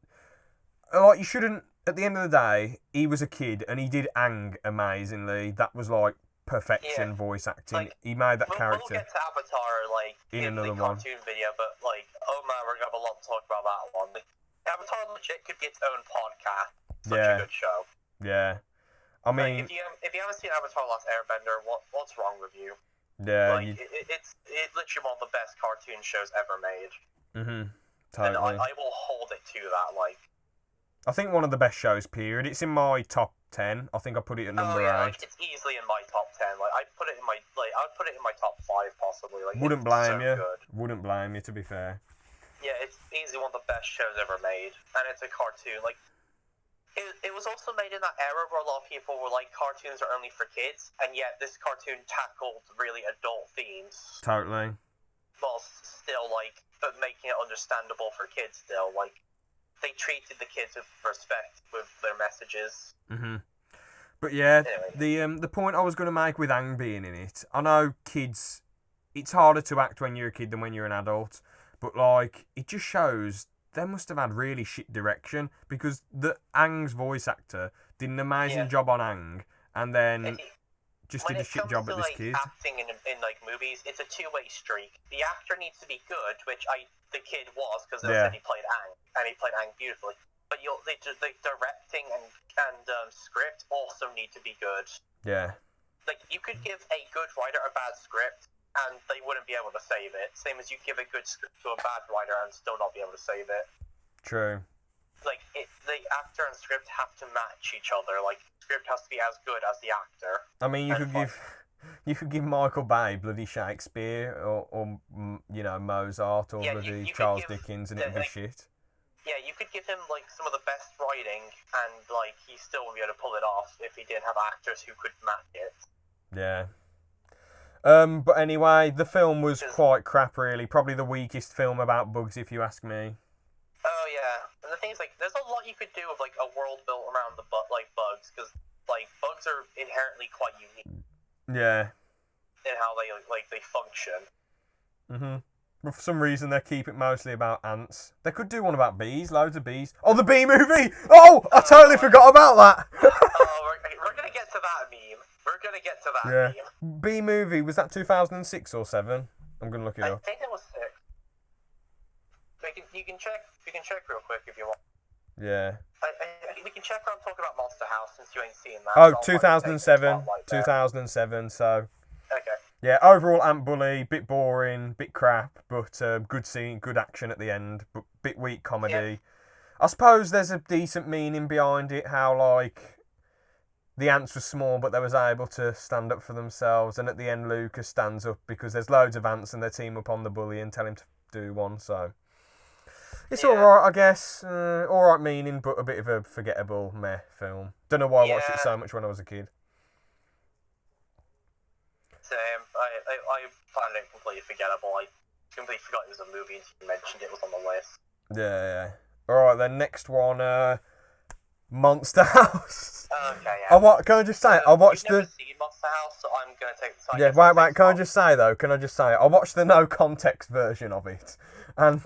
Like, you shouldn't... At the end of the day, he was a kid, and he did Aang amazingly. That was, like, perfection voice acting. like, he made that character. We'll get to Avatar, like, in another the cartoon video, but, like, oh man, we're going to have a lot to talk about that one. Like, Avatar legit could be its own podcast. Such a good show. Yeah. I mean... Like, if you haven't seen Avatar Last Airbender, what's wrong with you? Yeah. Like, it's literally one of the best cartoon shows ever made. Mhm. Totally. And I will hold it to that, like... I think one of the best shows, period. It's in my top 10. I think I put it at number 8. Like, it's easily in my top 10. Like, I'd put it in my top 5 possibly. Like, Wouldn't blame you. Good. Wouldn't blame you, to be fair. Yeah, it's easily one of the best shows ever made, and it's a cartoon. Like, it was also made in that era where a lot of people were like, cartoons are only for kids, and yet this cartoon tackled really adult themes. Totally. While still, like, but making it understandable for kids still. Like, they treated the kids with respect with their messages. Mhm. But yeah, anyway. the point I was going to make with Aang being in it, I know kids, it's harder to act when you're a kid than when you're an adult, but like, it just shows they must have had really shit direction, because the Aang's voice actor did an amazing job on Aang, and then just did a shit job at this kid. Acting in like movies, it's a two-way streak. The actor needs to be good, which the kid was, because they said he played Aang, and he played Aang beautifully. But the directing and script also need to be good. Yeah. Like, you could give a good writer a bad script, and they wouldn't be able to save it. Same as you give a good script to a bad writer and still not be able to save it. True. Like, the actor and script have to match each other. Like, script has to be as good as the actor. I mean, you could give Michael Bay bloody Shakespeare or you know, Mozart or bloody Charles Dickens, and it'd be shit. Yeah, you could give him like some of the best writing, and like he still would be able to pull it off if he didn't have actors who could match it. Yeah. But anyway, the film was quite crap, really. Probably the weakest film about bugs, if you ask me. Oh yeah, and the thing is, like, there's a lot you could do with like a world built around the bugs, because like bugs are inherently quite unique. Yeah. In how they function. Mhm. But for some reason, they keep it mostly about ants. They could do one about bees, loads of bees. Oh, the bee movie! Oh, I totally forgot about that. We're gonna get to that meme. We're gonna get to that meme. Bee movie, was that 2006 or 7? I'm gonna look it up. I think it was 6. You can check real quick if you want. Yeah. We can check when I'm talking about Monster House, since you ain't seen that. Oh, 2007. 2007, so... Okay. Yeah, overall Ant Bully, bit boring, bit crap, but good scene, good action at the end, but bit weak comedy. Yeah. I suppose there's a decent meaning behind it, how, like, the ants were small, but they was able to stand up for themselves, and at the end Lucas stands up because there's loads of ants and they team up on the bully and tell him to do one, so... It's alright, I guess. Alright meaning, but a bit of a forgettable meh film. Don't know why I watched it so much when I was a kid. Same. I found it completely forgettable. I completely forgot it was a movie until you mentioned it was on the list. Yeah. Alright then, next one, Monster House. Okay, yeah. Can I just say, I watched I've never seen Monster House, so I'm going to take the side. Yeah, wait, can I just say, I watched the no context version of it, and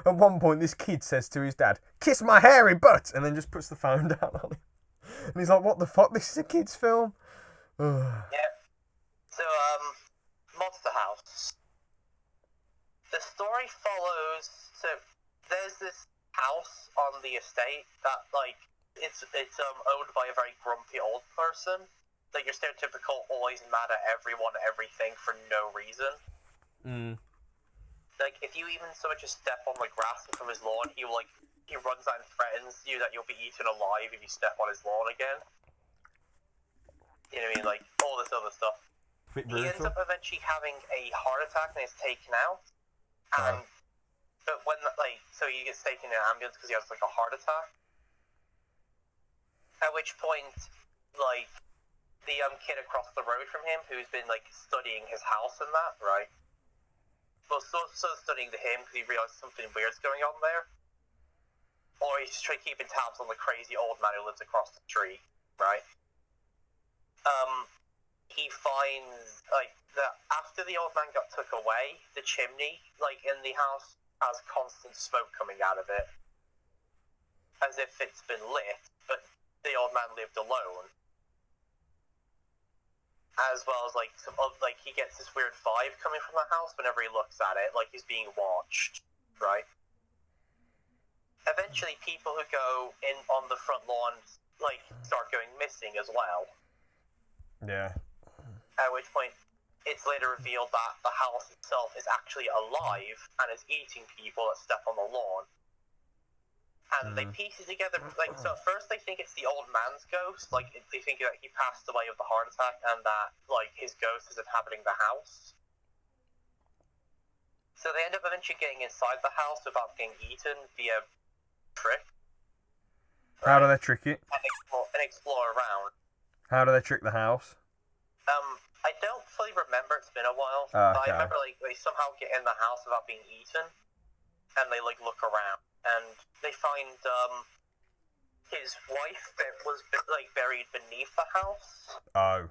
At one point, this kid says to his dad, "Kiss my hairy butt," and then just puts the phone down on him. And he's like, "What the fuck? This is a kid's film." Yeah. So, Monster House. The story follows. So, there's this house on the estate that, like, it's owned by a very grumpy old person. Like your stereotypical, always mad at everyone, everything for no reason. Like, if you even so much as step on the grass from his lawn, he runs out and threatens you that you'll be eaten alive if you step on his lawn again. You know what I mean? Like, all this other stuff. He ends up eventually having a heart attack and is taken out. And, but when, like, so he gets taken in an ambulance because he has, like, a heart attack. At which point, like, the kid across the road from him, who's been, like, studying his house and that, right? Well, so studying to him because he realized something weird's going on there. Or he's just trying keeping tabs on the crazy old man who lives across the street, right? He finds, like, that after the old man got took away, the chimney, like, in the house has constant smoke coming out of it. As if it's been lit, but the old man lived alone. As well as, like, he gets this weird vibe coming from the house whenever he looks at it, like he's being watched, right? Eventually, people who go in on the front lawn, like, start going missing as well. Yeah. At which point, it's later revealed that the house itself is actually alive and is eating people that step on the lawn. And they piece it together, like, so at first they think it's the old man's ghost, like, they think that he passed away of the heart attack and that, like, his ghost is inhabiting the house. So they end up eventually getting inside the house without getting eaten via trick. Right? How do they trick it? And explore around. How do they trick the house? I don't fully remember, it's been a while, okay. But I remember, like, they somehow get in the house without being eaten, and they, like, look around. And they find his wife that was, like, buried beneath the house. Oh.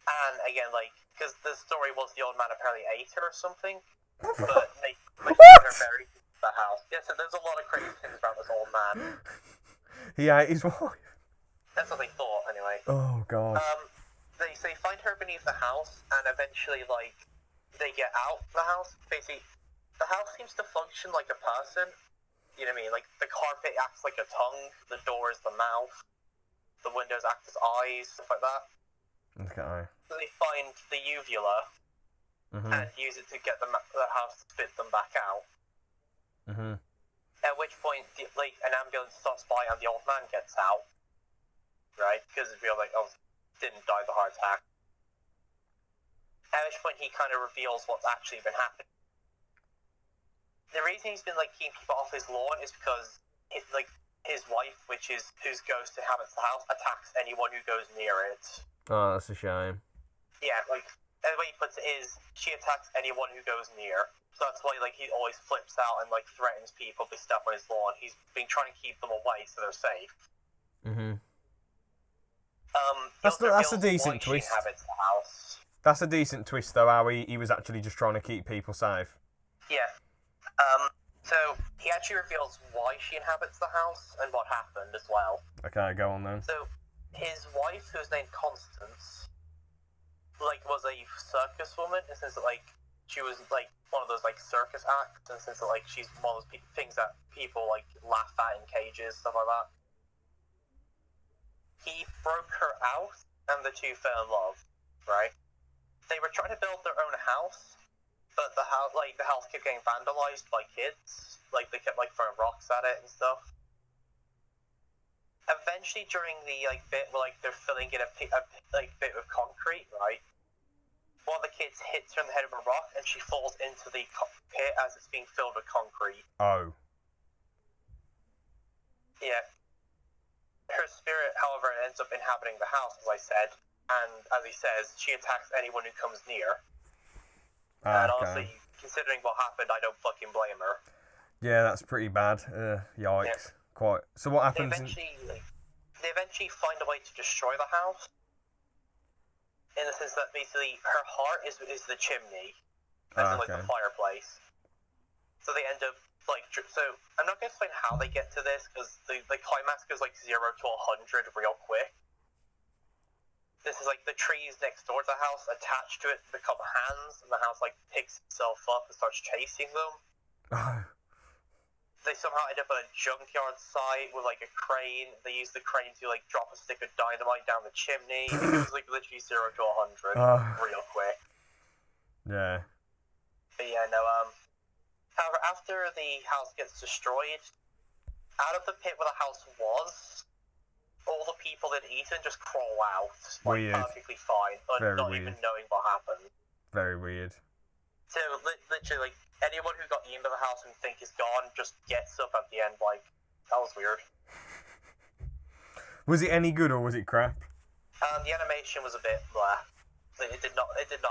And again, like, because the story was the old man apparently ate her or something, but they found her buried beneath the house. Yeah, so there's a lot of crazy things about this old man. He ate his wife. That's what they thought, anyway. Oh god. They find her beneath the house, and eventually, like, they get out the house. Basically, the house seems to function like a person. You know what I mean? Like, the carpet acts like a tongue, the door is the mouth, the windows act as eyes, stuff like that. Okay. So they find the uvula and use it to get the house to spit them back out. At which point, like, an ambulance stops by and the old man gets out. Right? Because it's real, like, oh, didn't die of the heart attack. At which point, he kind of reveals what's actually been happening. The reason he's been, like, keeping people off his lawn is because, his wife, whose ghost inhabits the house, attacks anyone who goes near it. Oh, that's a shame. Yeah, like, the way he puts it is, she attacks anyone who goes near. So that's why, like, he always flips out and, like, threatens people if they step on his lawn. He's been trying to keep them away so they're safe. That's a decent twist. Inhabits the house. That's a decent twist, though, how he was actually just trying to keep people safe. Yeah. So, he actually reveals why she inhabits the house and what happened as well. Okay, go on then. So, his wife, who was named Constance, like, was a circus woman, in the sense that, like, she was, like, one of those, like, circus acts, in the sense that, like, she's one of those things that people, like, laugh at in cages, stuff like that. He broke her out, and the two fell in love, right? They were trying to build their own house, but the house kept getting vandalized by kids. Like, they kept, like, throwing rocks at it and stuff. Eventually, during the, like, bit where, like, they're filling in a bit of concrete, right? One of the kids hits her in the head with a rock, and she falls into the pit as it's being filled with concrete. Oh. Yeah. Her spirit, however, ends up inhabiting the house, as I said, and as he says, she attacks anyone who comes near. And honestly, considering what happened, I don't fucking blame her. Yeah, that's pretty bad. Yikes. Yeah. Quite. So what happens? They eventually find a way to destroy the house. In the sense that basically her heart is the chimney, as in, like, the fireplace. So they end up so I'm not gonna explain how they get to this because the climax goes like 0 to 100 real quick. This is like the trees next door to the house attached to it become hands, and the house like picks itself up and starts chasing them. Oh. They somehow end up at a junkyard site with like a crane. They use the crane to like drop a stick of dynamite down the chimney. It goes like literally 0 to 100 real quick. Yeah. But yeah, no. However, after the house gets destroyed, out of the pit where the house was, all the that people in Eton just crawl out, like, Weird. perfectly fine, but Very not weird. even knowing what happened. Very weird. So, literally, like, anyone who got into the house and think is gone just gets up at the end, like, that was weird. Was it any good or was it crap? The animation was a bit blah. It did not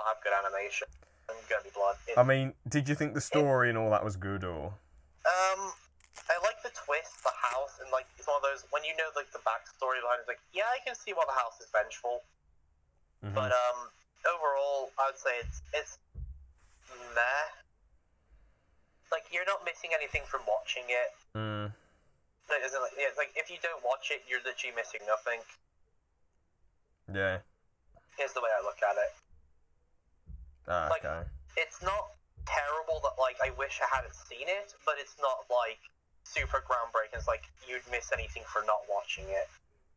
have good animation. I'm gonna be blunt. I mean, did you think the story and all that was good or? I like the twist, the house, and like it's one of those when you know like the backstory behind it, it's like, yeah, I can see why the house is vengeful. Mm-hmm. But overall, I would say it's meh. Like you're not missing anything from watching it. Mm. It's like if you don't watch it, you're literally missing nothing. Yeah. Here's the way I look at it. Like, Okay. it's not terrible that like I wish I hadn't seen it, but it's not like super groundbreaking. It's like you'd miss anything for not watching it.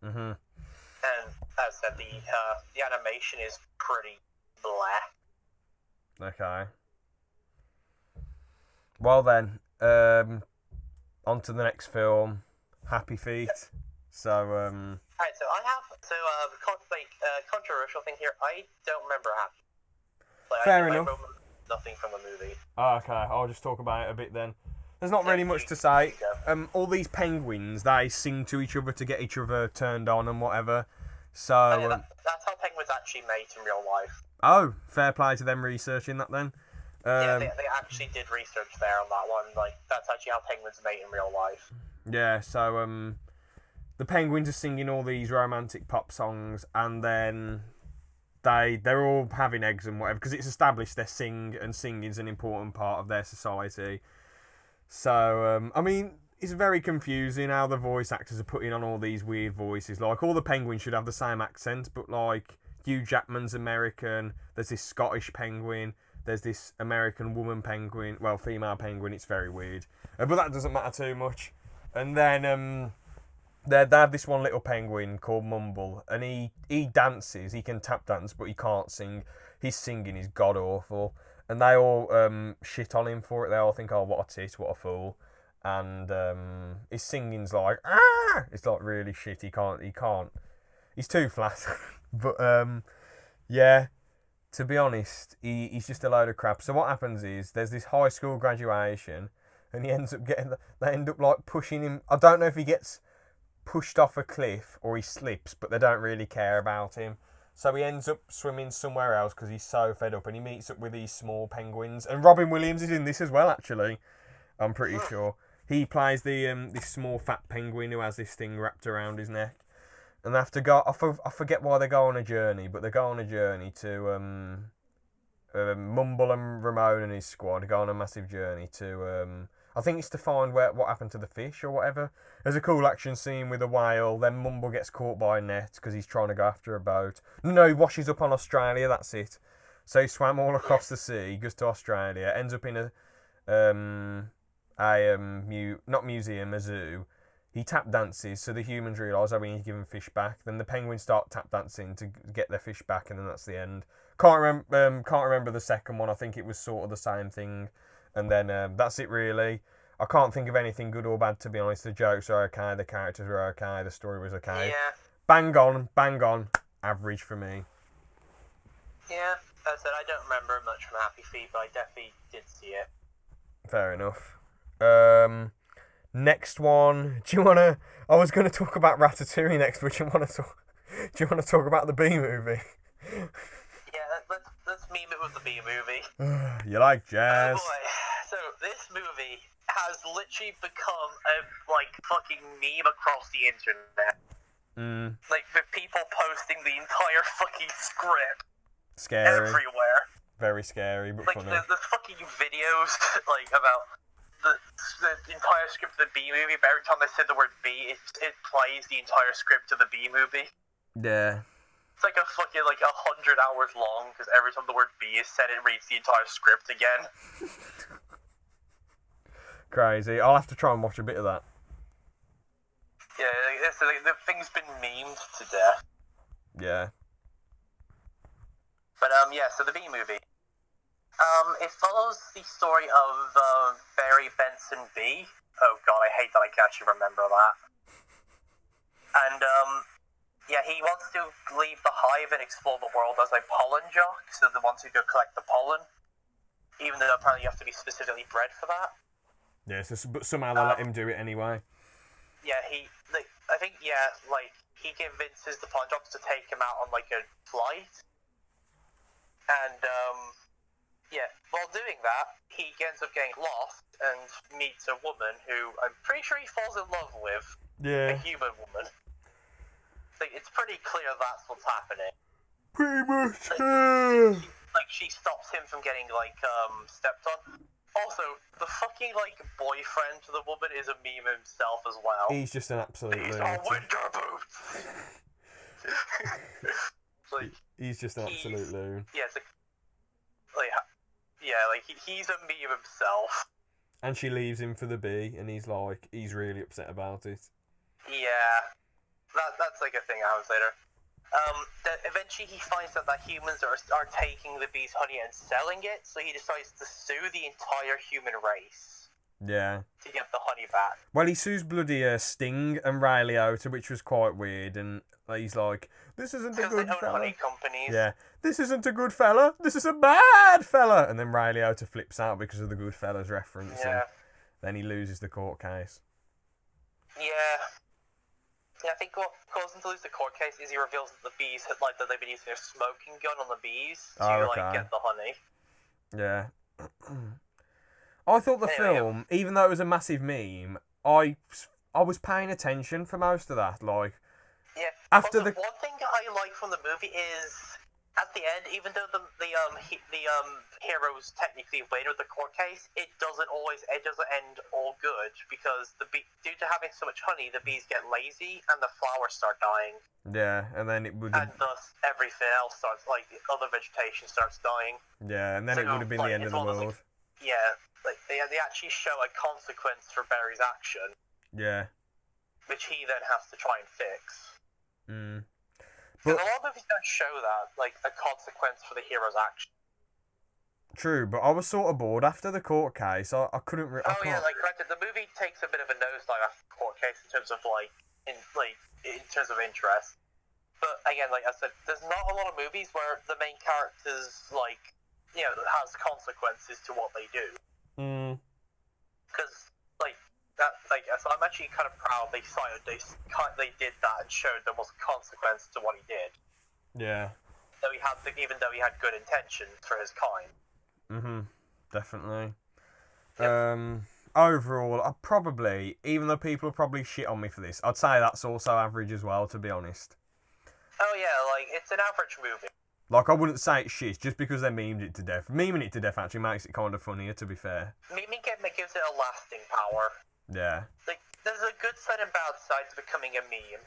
Mhm. And as I said, the animation is pretty blah. Okay. Well then, on to the next film, Happy Feet. So Alright, so I have controversial thing here. I don't remember Happy. Like, Fair I enough. remember nothing from the movie. okay, I'll just talk about it a bit then. There's not really much to say. All these penguins, they sing to each other to get each other turned on and whatever. So That's how penguins actually mate in real life. oh, fair play to them researching that then. Yeah, they actually did research there on that one. Like that's actually how penguins mate in real life. Yeah, so the penguins are singing all these romantic pop songs, and then they're all having eggs and whatever because it's established they sing and singing's an important part of their society. So I mean, it's very confusing how the voice actors are putting on all these weird voices. Like all the penguins should have the same accent, but like Hugh Jackman's American. There's this Scottish penguin. There's this American woman penguin. Well, female penguin. It's very weird, but that doesn't matter too much. And then they have this one little penguin called Mumble, and he dances. He can tap dance, but he can't sing. His singing is god awful, and they all shit on him for it. They all think, "Oh, what a tit, what a fool," and his singing's like, ah, it's like really shit. He can't. He's too flat. But yeah. To be honest, he's just a load of crap. So what happens is there's this high school graduation, and he ends up they end up like pushing him. I don't know if he gets pushed off a cliff or he slips, but they don't really care about him. So he ends up swimming somewhere else because he's so fed up, and he meets up with these small penguins. And Robin Williams is in this as well, actually. I'm pretty sure he plays the this small fat penguin who has this thing wrapped around his neck. And they have to go. I forget why they go on a journey, but they go on a journey to Mumble and Ramon and his squad go on a massive journey to. I think it's to find what happened to the fish or whatever. There's a cool action scene with a whale. Then Mumble gets caught by a net because he's trying to go after a boat. No, he washes up on Australia. That's it. So he swam all across the sea, goes to Australia, ends up in not museum, a zoo. He tap dances, so the humans realise, we need to give him fish back. Then the penguins start tap dancing to get their fish back, and then that's the end. Can't remember the second one. I think it was sort of the same thing, and then that's it really. I can't think of anything good or bad, to be honest. The jokes are okay, the characters were okay, the story was okay. Yeah. Bang on, average for me. Yeah, as I said, I don't remember much from Happy Feet, but I definitely did see it. Fair enough. Next one. Do you wanna? I was gonna talk about Ratatouille next, but do you wanna talk about the B movie? Yeah, let's meme it with the B movie. You like jazz? Oh boy. So this movie has literally become a fucking meme across the internet. Like with people posting the entire fucking script. Scary. Everywhere. Very scary, but like funny. there's fucking videos like about the entire script of the B movie, but every time they say the word B, it plays the entire script of the B movie. Yeah. It's like a fucking 100 hours long because every time the word B is said, it reads the entire script again. Crazy. I'll have to try and watch a bit of that. Yeah, the thing's been memed to death. Yeah. But so the B movie. It follows the story of Barry Benson B. Oh god, I hate that I can actually remember that. And he wants to leave the hive and explore the world as a pollen jock, so the ones who go collect the pollen. Even though apparently you have to be specifically bred for that. Yeah, but somehow they let him do it anyway. Yeah, he convinces the pollen jocks to take him out on a flight. And while doing that, he ends up getting lost and meets a woman who I'm pretty sure he falls in love with. Yeah. A human woman. It's pretty clear that's what's happening. Pretty much. She stops him from getting stepped on. Also, the fucking boyfriend to the woman is a meme himself as well. He's just an absolute He's lunatic. on winter boots. He's just an absolute loon. Yeah, he's a meme himself. And she leaves him for the bee, and he's really upset about it. Yeah, that's a thing that happens later. That eventually he finds out that humans are taking the bee's honey and selling it, so he decides to sue the entire human race. Yeah. To get the honey back. Well, he sues bloody Sting and Ray Liotta, which was quite weird, and he's like, "This isn't a good fella." Honey companies. Yeah, this isn't a good fella. This is a bad fella. And then Ray Liotta flips out because of the Goodfellas reference. Yeah. And then he loses the court case. Yeah. Yeah, I think what caused him to lose the court case is he reveals that the bees that they've been using a smoking gun on the bees to get the honey. Yeah. I thought the film, even though it was a massive meme, I was paying attention for most of that. Yeah. After also, one thing I like from the movie is at the end, even though the heroes technically win with the court case, it doesn't end all good because due to having so much honey, the bees get lazy and the flowers start dying. Yeah, and then it would. And thus everything else starts the other vegetation starts dying. Yeah, and then it would have been the end of the world. They actually show a consequence for Barry's action. Yeah. Which he then has to try and fix. But a lot of movies don't show that, a consequence for the hero's action. True, but I was sort of bored after the court case. I couldn't. Granted, the movie takes a bit of a nosedive after the court case in terms of in terms of interest. But again, like I said, there's not a lot of movies where the main characters has consequences to what they do. Because so I'm actually kind of proud they did that and showed there was a consequence to what he did. Yeah. Even though he had good intentions for his kind. Definitely. Yep. Overall, I probably, even though people will probably shit on me for this, I'd say that's also average as well, to be honest. Oh yeah, it's an average movie. I wouldn't say it's shit just because they memed it to death. Meming it to death actually makes it kind of funnier, to be fair. Meming gives it a lasting power. Yeah. There's a good side and bad side to becoming a meme.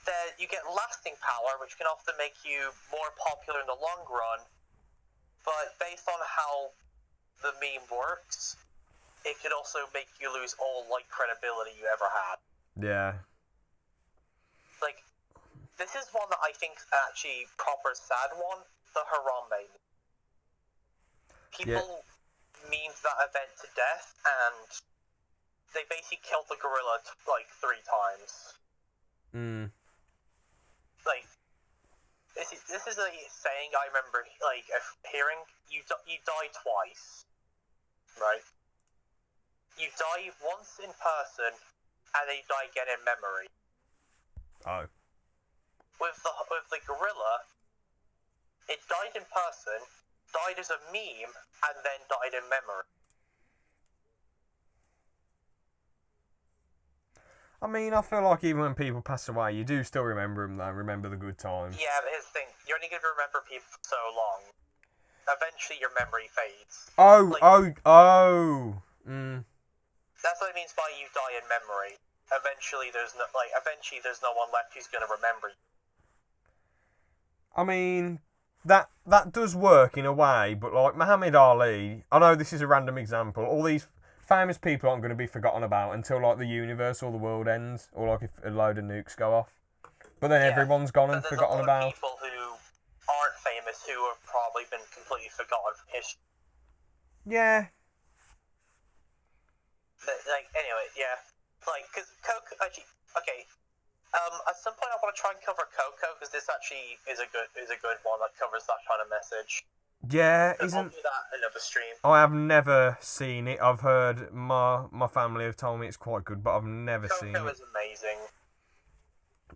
That you get lasting power, which can often make you more popular in the long run, but based on how the meme works, it could also make you lose all credibility you ever had. Yeah. This is one that I think is actually proper sad one, the Harambe. People memed that event to death, and they basically killed the gorilla 3 times. This is a saying I remember hearing. You die twice, right? You die once in person, and then you die again in memory. Oh. With the gorilla, it died in person, died as a meme, and then died in memory. I mean, I feel like even when people pass away, you do still remember them, though. Remember the good times. Yeah, but here's the thing. You're only going to remember people for so long. eventually your memory fades. Oh, Like, oh. that's what it means by you die in memory. Eventually there's no one left who's gonna remember you. I mean, that does work in a way, but like Muhammad Ali, I know this is a random example. All these famous people aren't going to be forgotten about until like the universe or the world ends, or like if a load of nukes go off. But then everyone's gone and forgotten about. There's a lot of people who aren't famous who have probably been completely forgotten from history. Yeah. Like, anyway, yeah. Like, because Coco, actually, okay. At some point I want to try and cover Coco, because this actually is a good one that covers that kind of message. Yeah, I'll isn't... do that in another stream. I have never seen it. I've heard my family have told me it's quite good, but I've never seen it. Coco is amazing.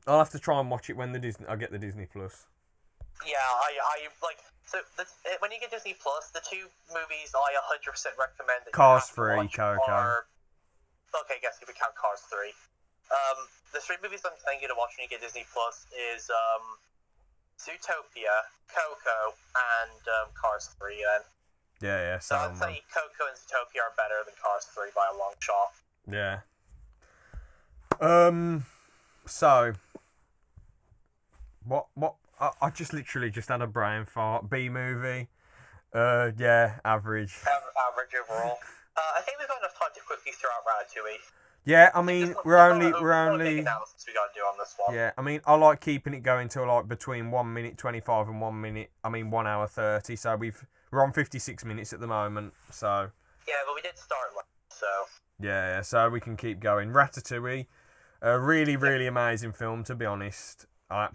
I'll have to try and watch it when I get the Disney Plus. Yeah, I like... So, when you get Disney Plus, the two movies I 100% recommend that Cars you have to 3, watch Coco. are... Okay, I guess if we count Cars 3. The three movies I'm telling you to watch when you get Disney Plus is Zootopia, Coco, and Cars 3 then. Yeah, So I'd say Coco and Zootopia are better than Cars 3 by a long shot. Yeah. So... What? I just literally just had a brain fart. B movie. Yeah, average. Average overall. I think we've got enough time to quickly throw out Ratatouille. Yeah, I mean, we're only. Big analysis we got to do on this one. Yeah, I mean, I like keeping it going till like between 1 minute 25 and 1 hour 30. So we're on 56 minutes at the moment. So. Yeah, but we did start late, so. Yeah, so we can keep going. Ratatouille, a really, really amazing film. To be honest, I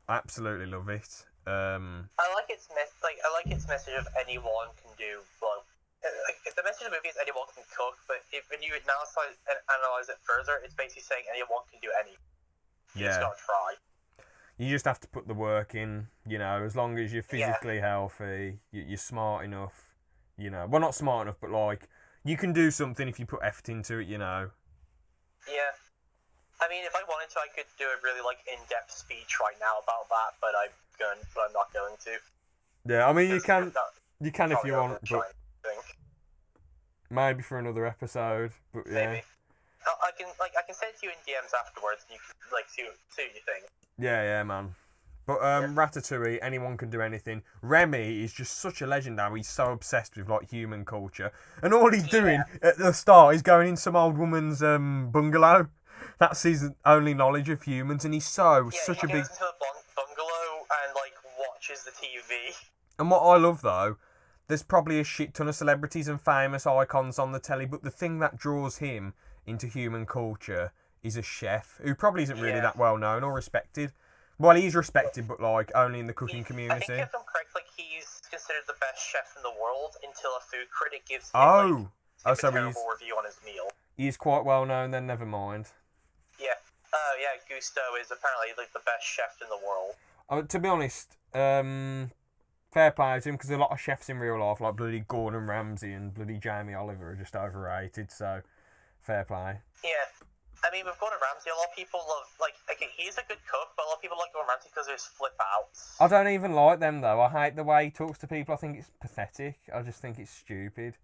absolutely love it. I like its message of anyone can do. Well, the message of the movie is anyone can cook, but when you analyze it further, it's basically saying anyone can do anything. You just gotta try. You just have to put the work in, as long as you're physically healthy, you're smart enough, Well, not smart enough, but like, you can do something if you put effort into it, Yeah. I mean, if I wanted to, I could do a really in-depth speech right now about that, but I'm not going to. Yeah, I mean, you can if you want, but think. Maybe for another episode. But yeah. Maybe. I can send it to you in DMs afterwards, and you can see what you think. Yeah, man. But Ratatouille, anyone can do anything. Remy is just such a legend now. He's so obsessed with human culture, and all he's doing at the start is going in some old woman's bungalow. That's his only knowledge of humans, and he's such a big. He goes into a bungalow and watches the TV. And what I love though, there's probably a shit ton of celebrities and famous icons on the telly, but the thing that draws him into human culture is a chef who probably isn't really that well known or respected. Well, he's respected, but only in the cooking community. I think if I'm correct, he's considered the best chef in the world until a food critic gives him a terrible review on his meal. He's quite well known. Then never mind. Yeah. Gusto is apparently the best chef in the world. To be honest, fair play to him, because a lot of chefs in real life, like bloody Gordon Ramsay and bloody Jamie Oliver, are just overrated. So, fair play. Yeah. I mean, with Gordon Ramsay, a lot of people love, he's a good cook, but a lot of people like Gordon Ramsay because of his flip-outs. I don't even like them, though. I hate the way he talks to people. I think it's pathetic. I just think it's stupid.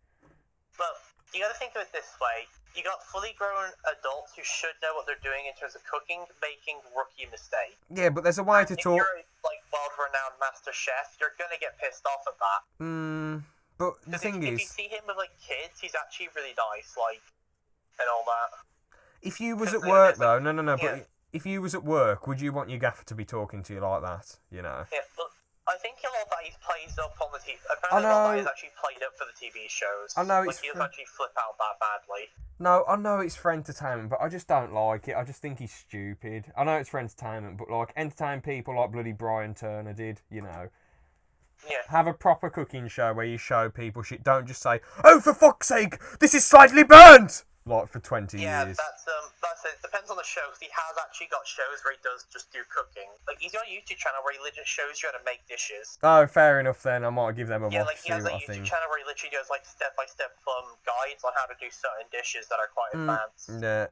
But you gotta think of it this way. You got fully grown adults who should know what they're doing in terms of cooking, making rookie mistakes. Yeah, but there's a way to talk. If you're world-renowned master chef, you're gonna get pissed off at that. But the thing is, if you see him with kids, he's actually really nice, and all that. If you was at work, though, no. But if you was at work, would you want your gaffer to be talking to you like that? Yeah, but I think a lot of that he's plays up on the TV. Apparently, a lot of that is actually played up for the TV shows. I know he doesn't actually flip out that badly. No, I know it's for entertainment, but I just don't like it. I just think he's stupid. I know it's for entertainment, but entertain people like bloody Brian Turner did, Yeah. Have a proper cooking show where you show people shit. Don't just say, "Oh, for fuck's sake, this is slightly burnt!" For 20 years. Yeah, that's it. Depends on the show, because he has actually got shows where he does just do cooking. He's got a YouTube channel where he literally shows you how to make dishes. Oh, fair enough then. I might give them a watch. Yeah, he has a YouTube channel where he literally does step-by-step guides on how to do certain dishes that are quite advanced. Yeah.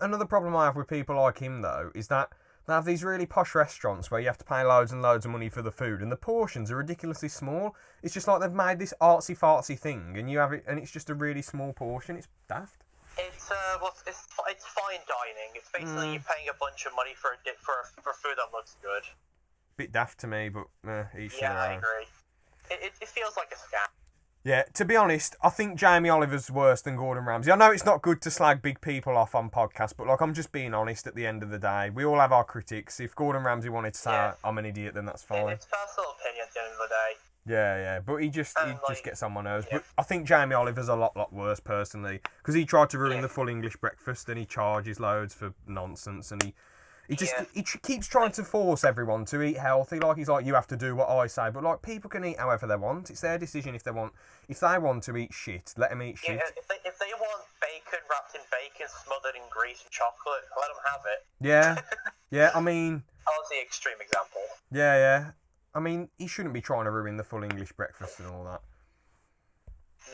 Another problem I have with people like him though is that They have these really posh restaurants where you have to pay loads and loads of money for the food, and the portions are ridiculously small. It's just like they've made this artsy fartsy thing, and you have it, and it's just a really small portion. It's daft. It's it's fine dining. It's basically you're paying a bunch of money for food that looks good. Bit daft to me, but each to their I own. agree. It feels like a scam. Yeah, to be honest, I think Jamie Oliver's worse than Gordon Ramsay. I know it's not good to slag big people off on podcasts, but like I'm just being honest at the end of the day. We all have our critics. If Gordon Ramsay wanted to say I'm an idiot, then that's fine. It's personal opinion at the end of the day. Yeah, but he just gets on my nerves. Yeah. But I think Jamie Oliver's a lot worse personally, because he tried to ruin the full English breakfast and he charges loads for nonsense, and he keeps trying to force everyone to eat healthy. Like he's like, you have to do what I say, but like people can eat however they want. It's their decision if they want. If they want to eat shit, let them eat shit. Yeah, if they want bacon wrapped in bacon, smothered in grease and chocolate, let them have it. Yeah. I mean, that was the extreme example. Yeah. I mean, he shouldn't be trying to ruin the full English breakfast and all that.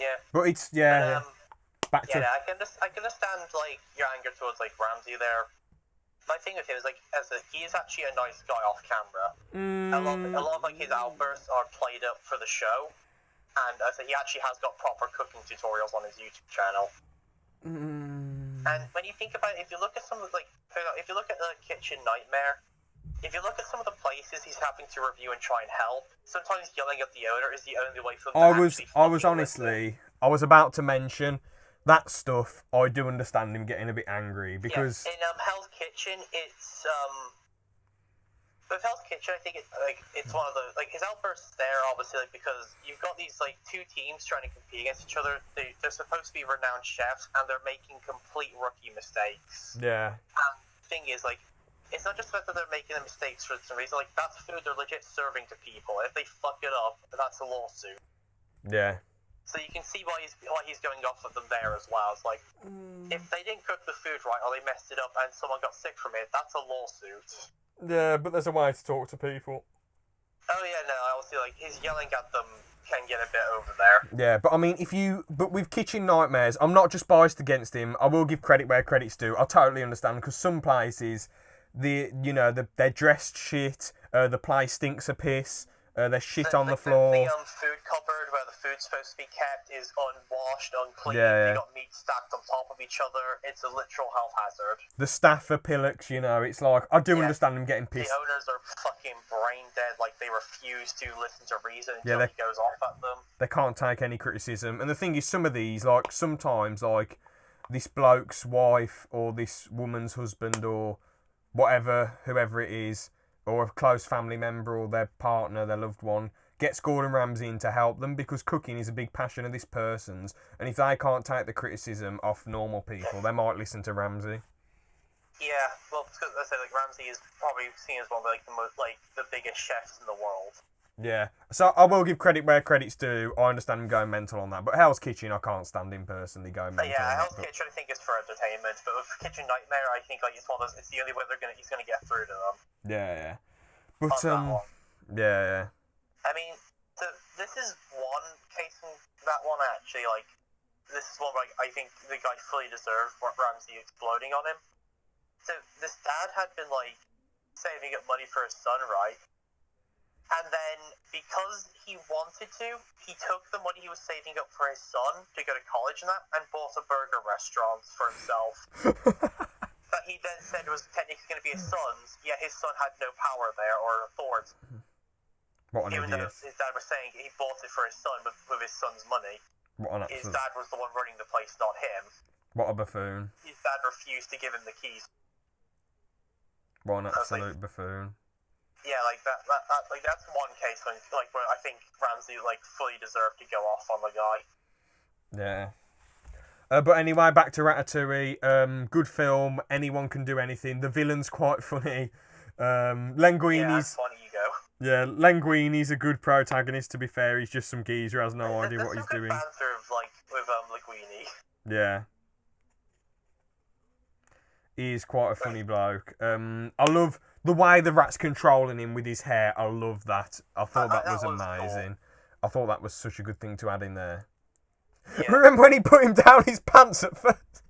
Yeah. But it's Back to I can understand like your anger towards like Ramsay there. My thing with him is like, he is actually a nice guy off camera. A lot of like his outbursts are played up for the show, and he actually has got proper cooking tutorials on his YouTube channel. And when you think about it, if you look at some of if you look at the Kitchen Nightmare, if you look at some of the places he's having to review and try and help, sometimes yelling at the owner is the only way for them to actually I was about to mention that stuff. I do understand him getting a bit angry because in Hell's Kitchen, it's with Hell's Kitchen, I think it's one of the his outbursts there obviously because you've got these two teams trying to compete against each other. They're supposed to be renowned chefs and they're making complete rookie mistakes. Yeah. And the thing is it's not just about that they're making the mistakes for some reason. That's food they're legit serving to people. If they fuck it up, that's a lawsuit. Yeah. So you can see why he's going off of them there as well. It's if they didn't cook the food right or they messed it up and someone got sick from it, that's a lawsuit. Yeah, but there's a way to talk to people. Oh yeah, no, obviously his yelling at them can get a bit over there. Yeah, but I mean, but with Kitchen Nightmares, I'm not just biased against him. I will give credit where credit's due. I totally understand because some places, they're dressed shit. The place stinks of piss. There's shit on the floor. The food cupboard where the food's supposed to be kept is unwashed, unclean. Yeah. They got meat stacked on top of each other. It's a literal health hazard. The staff are pillocks, it's like, I do understand them getting pissed. The owners are fucking brain dead, they refuse to listen to reason until he goes off at them. They can't take any criticism. And the thing is, some of these, sometimes, this bloke's wife or this woman's husband or whoever it is, or a close family member or their partner, their loved one, gets Gordon Ramsay in to help them because cooking is a big passion of this person's, and if they can't take the criticism off normal people, they might listen to Ramsay. Yeah, well, because I say Ramsay is probably seen as one of the most the biggest chefs in the world. Yeah, so I will give credit where credit's due. I understand him going mental on that, but Hell's Kitchen, I can't stand him personally going mental. Yeah, on Hell's Kitchen I think is for entertainment, but with Kitchen Nightmare, I think it's one of those. It's the only way he's gonna get through to them. Yeah, but yeah. I mean, this is one case in that one actually. This is one I think the guy fully deserved Ramsay exploding on him. So this dad had been saving up money for his son, right? And then, because he wanted to, he took the money he was saving up for his son to go to college and bought a burger restaurant for himself. That he then said was technically going to be his son's, yet his son had no power there or authority. What an Even idiot. though his dad was saying he bought it for his son with his son's money. What an His dad was the one running the place, not him. What a buffoon. His dad refused to give him the keys. What an absolute buffoon. Yeah, that's one case when where I think Ramsay fully deserved to go off on the guy. Yeah. But anyway, back to Ratatouille. Good film. Anyone can do anything. The villain's quite funny. Linguini's. Yeah, funny you go. Yeah, Linguini's a good protagonist. To be fair, he's just some geezer who has no idea what he's doing. There's some good banter with Linguini. Yeah. He's quite a funny bloke. I love the way the rat's controlling him with his hair. I love that. I thought that was amazing. Cool. I thought that was such a good thing to add in there. Yeah. Remember when he put him down his pants at first?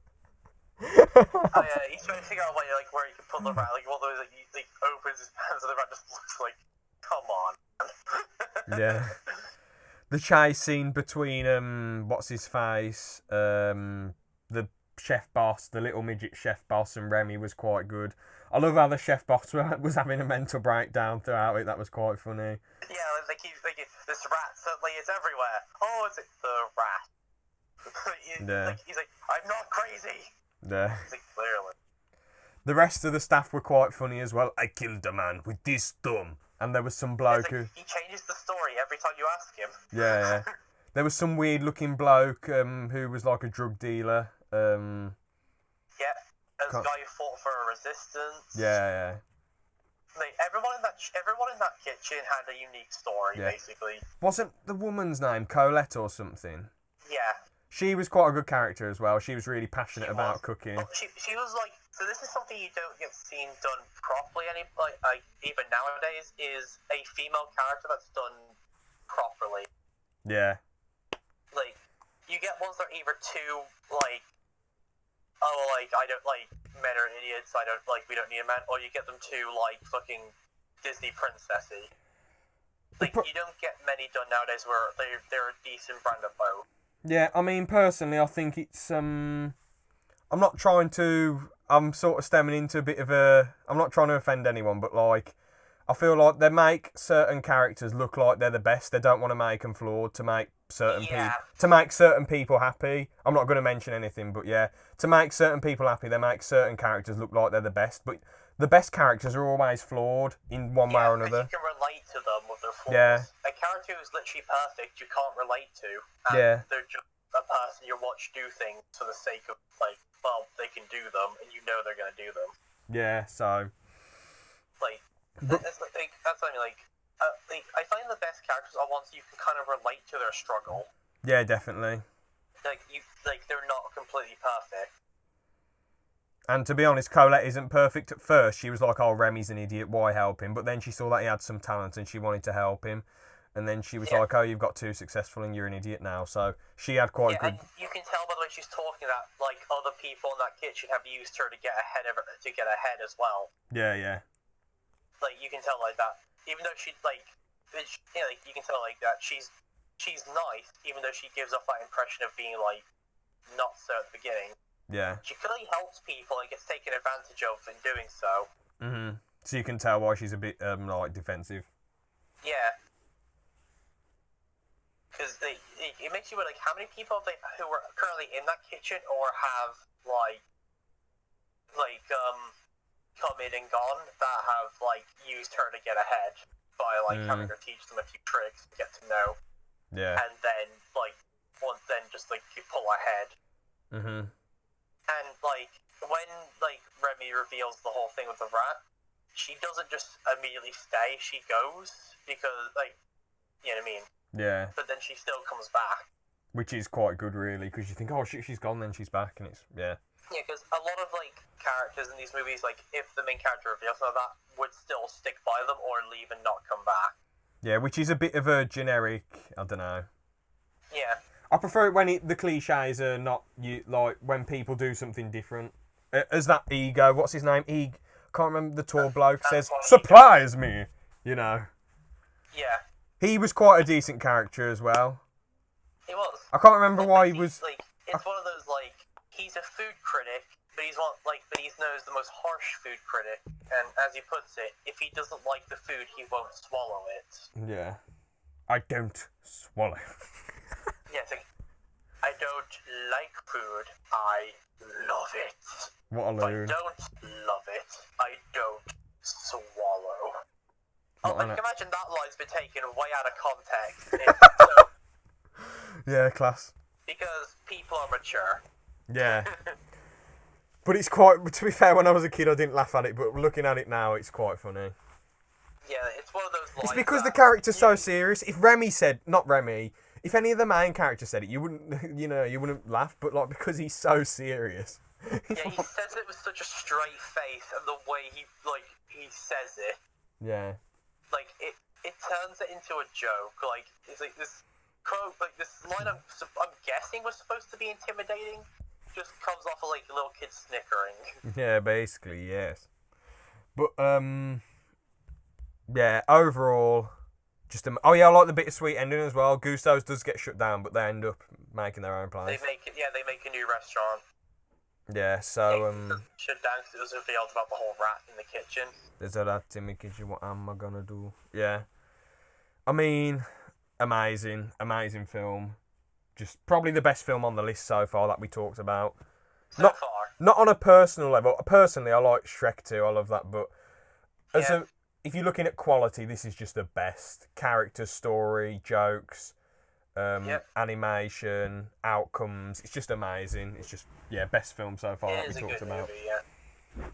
Oh yeah, he's trying to figure out where he can put the rat. Like one of those he opens his pants and the rat just looks like, come on. Yeah. The chase scene between what's his face, the chef boss, the little midget chef boss, and Remy was quite good. I love how the chef boss was having a mental breakdown throughout it. That was quite funny. Yeah, like he's thinking, this rat suddenly is everywhere. Oh, is it the rat? Yeah. He's like, I'm not crazy. Yeah. He's like, clearly. The rest of the staff were quite funny as well. I killed a man with this thumb. And there was some bloke who... He changes the story every time you ask him. Yeah. There was some weird looking bloke who was like a drug dealer. Yeah. There's a guy who fought for a resistance. Yeah. Like, everyone in that kitchen had a unique story, basically. Wasn't the woman's name Colette or something? Yeah. She was quite a good character as well. She was really passionate about cooking. Well, she was like, so this is something you don't get seen done properly even nowadays, is a female character that's done properly. Yeah. Like, you get ones that are either too, like, oh, like, I don't, like, men are idiots, we don't need a man, or you get them too, like, fucking Disney princessy. Like, you don't get many done nowadays where they're a decent brand of both. Yeah, I mean, personally, I think it's, I'm not trying to, I'm sort of stemming into a bit of a, I'm not trying to offend anyone, but, like, I feel like they make certain characters look like they're the best. They don't want to make them flawed to make certain people happy. I'm not going to mention anything, but yeah, to make certain people happy, they make certain characters look like they're the best. But the best characters are always flawed in one way or another. You can relate to them with their flaws. Yeah. A character who's literally perfect, you can't relate to. And they're just a person you watch do things for the sake of, like, well, they can do them, and you know they're going to do them. Yeah, so... Like, that's something like, I find the best characters are ones you can kind of relate to their struggle. Yeah, definitely. Like they're not completely perfect. And to be honest, Colette isn't perfect at first. She was like, oh, Remy's an idiot, why help him? But then she saw that he had some talent and she wanted to help him. And then she was like, oh, you've got too successful and you're an idiot now. So she had quite good... And you can tell by the way she's talking that, like, other people in that kitchen have used her to get ahead as well. Yeah. Like, you can tell like that. Even though she, like, you can tell like that she's nice, even though she gives off that impression of being, like, not so at the beginning. Yeah. She clearly helps people and gets taken advantage of in doing so. Mm-hmm. So you can tell why she's a bit, like, defensive. Yeah. Because it makes you wonder, like, how many people who are currently in that kitchen or have, come in and gone that have, like, used her to get ahead by, like, having her teach them a few tricks to get to know. Yeah. And then, like, just, like, you pull ahead. Mm-hmm. And, like, when, like, Remy reveals the whole thing with the rat, she doesn't just immediately stay, she goes, because, like, you know what I mean? Yeah. But then she still comes back. Which is quite good, really, because you think, oh, shit, she's gone, then she's back, and it's, yeah. Yeah, because a lot of, like, characters in these movies, like, if the main character reveals something like that, would still stick by them or leave and not come back. Yeah, which is a bit of a generic, I don't know. Yeah. I prefer it when the cliches are not, like, when people do something different. As that Ego, what's his name? Can't remember the tall bloke, says, surprise me, you know. Yeah. He was quite a decent character as well. He was. I can't remember why he was... Like, it's one of those, like, he's a food critic, but he's known as the most harsh food critic. And as he puts it, if he doesn't like the food, he won't swallow it. Yeah. I don't swallow. Yeah, it's like, I don't like food, I love it. What a loon. If I don't love it, I don't swallow. Imagine that line's been taken way out of context. Yeah, class. Because people are mature. Yeah. But it's quite, to be fair, when I was a kid I didn't laugh at it, but looking at it now it's quite funny. Yeah, it's one of those lines. It's because the character's so serious. If Remy said, not Remy, if any of the main characters said it, you wouldn't laugh, but like because he's so serious. Yeah, he says it with such a straight face, and the way he says it. Yeah. Like it turns it into a joke. Like it's like this quote, like this line. I'm guessing was supposed to be intimidating. just comes off of like a little kid snickering. Yeah, basically, yes. But yeah, overall, just oh yeah, I like the bittersweet ending as well. Gusto's does get shut down, but they end up making their own place. They make a new restaurant. Yeah, so shut down because it was revealed about the whole rat in the kitchen. There's a rat in the kitchen. What am I gonna do? Yeah, I mean, amazing film. Just probably the best film on the list so far that we talked about. So far. Not on a personal level. Personally, I like Shrek too. I love that. But if you're looking at quality, this is just the best. Character, story, jokes, animation, outcomes. It's just amazing. It's just best film so far that we talked about. Movie, yeah.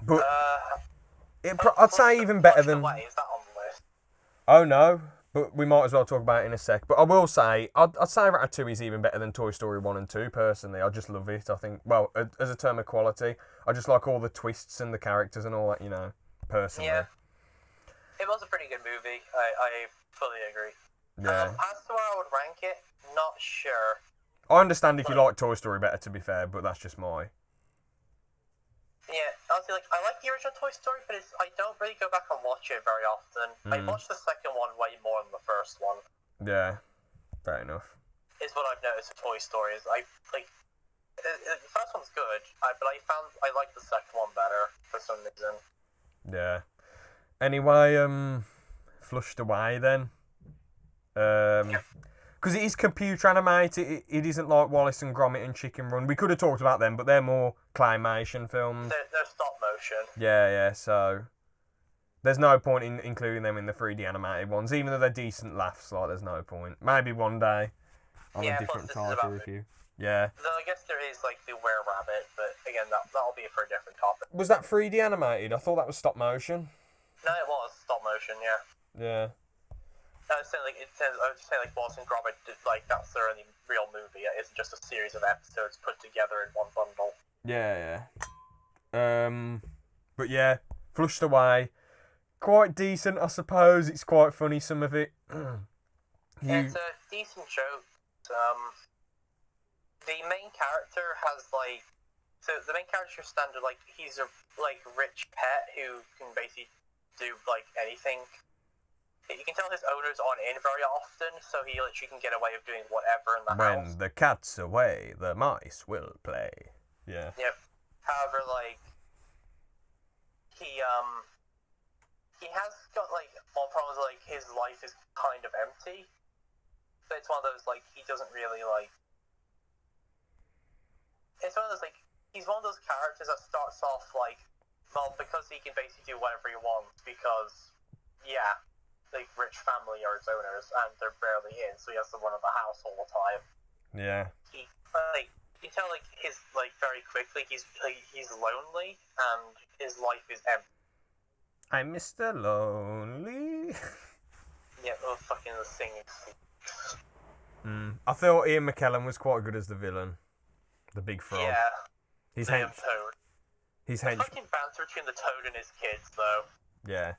But I'd say even better than. Is that on the list? Oh no. But we might as well talk about it in a sec. But I will say, I'd say Ratatouille is even better than Toy Story 1 and 2, personally. I just love it, I think. Well, as a term of quality, I just like all the twists and the characters and all that, personally. Yeah. It was a pretty good movie. I fully agree. Yeah. As to where I would rank it, not sure. I understand if you like Toy Story better, to be fair, but that's just my... Yeah, honestly, I like the original Toy Story, but I don't really go back and watch it very often. I watched the second one way more than the first one. Yeah, fair enough. Is what I've noticed with Toy Story. Is the first one's good, but I like the second one better for some reason. Yeah. Anyway, Flushed Away then. Because it is computer animated, it isn't like Wallace and Gromit and Chicken Run. We could have talked about them, but they're more claymation films. They're stop motion. Yeah, so there's no point in including them in the 3D animated ones, even though they're decent laughs. Like, there's no point. Maybe one day on a different title review. Yeah. Though I guess there is like the Were-Rabbit, but again, that'll be for a different topic. Was that 3D animated? I thought that was stop motion. No, it was stop motion. Yeah. Yeah. I was saying like Wallace and Gromit, that's their only real movie. It isn't just a series of episodes put together in one bundle. Yeah. But yeah, Flushed Away, quite decent, I suppose. It's quite funny, some of it. It's a decent joke. The main character has the main character standard he's a rich pet who can basically do anything. You can tell his owners aren't in very often, so he literally can get away with doing whatever in the house. When the cat's away, the mice will play. Yeah. Yep. However, he has got more problems. His life is kind of empty. So it's one of those he doesn't really It's one of those he's one of those characters that starts off because he can basically do whatever he wants because rich family are his owners and they're barely in, so he has to run the house all the time. Yeah. You tell his very quickly he's lonely and his life is empty. I'm Mr. Lonely. Yeah, fucking the singing. I thought Ian McKellen was quite good as the villain, the big frog. Yeah. His Toad. His the fucking banter between the Toad and his kids, though. Yeah.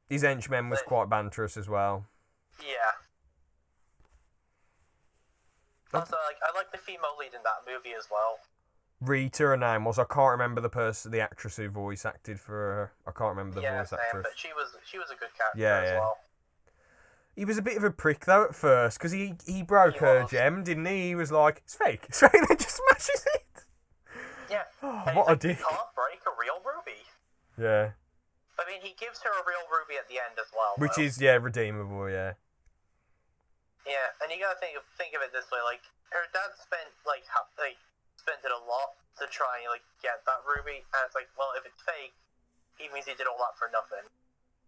His henchman was quite banterous as well. Yeah. Also, I like the female lead in that movie as well. Rita, her name was. I can't remember the actress who voice acted for her. I can't remember the voice actress. But she was a good character as well. He was a bit of a prick though at first because he broke her gem, didn't he? He was like, it's fake. It's fake. They just smashes it. Yeah. Oh, what a dick. You can't break a real ruby. Yeah. I mean, he gives her a real ruby at the end as well. Which is redeemable. Yeah. Yeah, and you gotta think of it this way: her dad spent spent it a lot to try and get that ruby, and it's well, if it's fake, it means he did all that for nothing.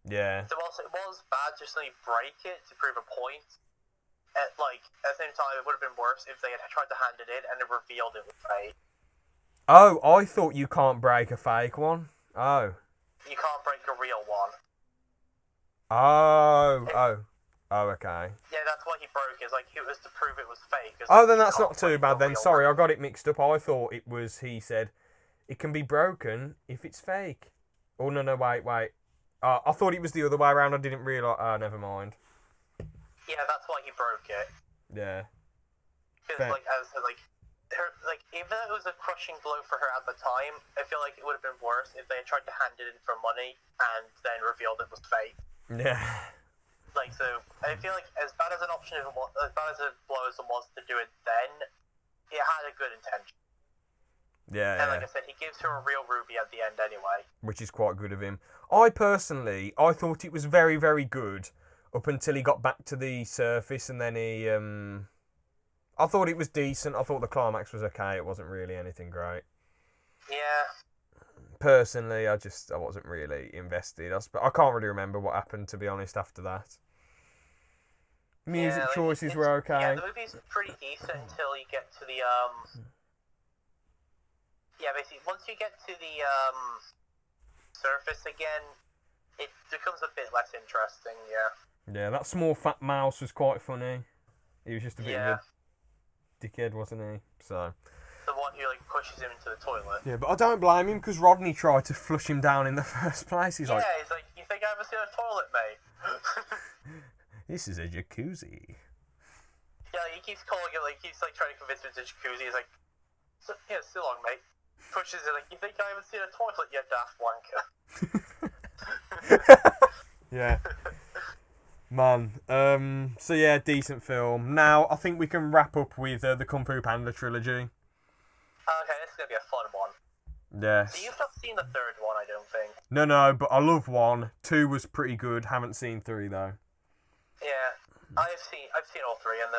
Yeah. So also, it was bad to just break it to prove a point. At the same time, it would have been worse if they had tried to hand it in and it revealed it was fake. Oh, I thought you can't break a fake one. Oh. You can't break a real one. Oh, okay. Yeah, that's what he broke. Is it was to prove it was fake. Oh, then that's not too bad then. Sorry, I got it mixed up. I thought it was, he said, it can be broken if it's fake. Oh, no, wait. I thought it was the other way around. I didn't realise. Oh, never mind. Yeah, that's why he broke it. Yeah. Because, like, as like, her, like, even though it was a crushing blow for her at the time, I feel like it would have been worse if they had tried to hand it in for money and then revealed it was fake. Yeah. Like, so, I feel like as bad as an option as it was, as bad as a blow as it was to do it then, it had a good intention. Yeah, and like I said, he gives her a real ruby at the end anyway. Which is quite good of him. I thought it was very, very good up until he got back to the surface, and then he, I thought it was decent. I thought the climax was okay. It wasn't really anything great. Yeah. Personally, I wasn't really invested. I can't really remember what happened, to be honest, after that. Music choices were okay. Yeah, the movie's pretty decent until you get to the, yeah, basically, once you get to the, surface again, it becomes a bit less interesting, yeah. Yeah, that small fat mouse was quite funny. He was just a bit of a dickhead, wasn't he? So... The one who, like, pushes him into the toilet. Yeah, but I don't blame him, because Rodney tried to flush him down in the first place. He's like, you think I ever seen a toilet, mate? This is a jacuzzi. Yeah, he keeps calling it, like, he's, like, trying to convince him it's a jacuzzi. He's like, yeah, so long, mate. Pushes it, like, you think I haven't seen a toilet yet, daft wanker? Yeah. Man. So, yeah, decent film. Now, I think we can wrap up with the Kung Fu Panda trilogy. Okay, this is going to be a fun one. Yes. So you've not seen the third one, I don't think. No, but I love 1. 2 was pretty good. Haven't seen 3, though. Yeah, I've seen all 3, and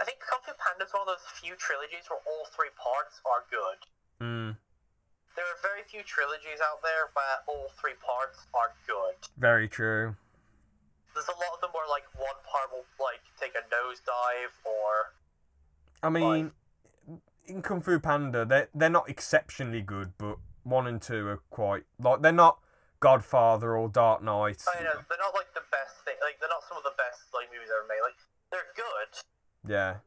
I think Kung Fu Panda is one of those few trilogies where all 3 parts are good. There are very few trilogies out there where all 3 parts are good. Very true. There's a lot of them where, like, one part will, like, take a nosedive, or... I mean, in Kung Fu Panda, they're not exceptionally good, but 1 and 2 are quite... Like, they're not Godfather or Dark Knight. I know, they're not, like, the best thing... Like, they're not some of the best, like, movies ever made. Like, they're good. Yeah.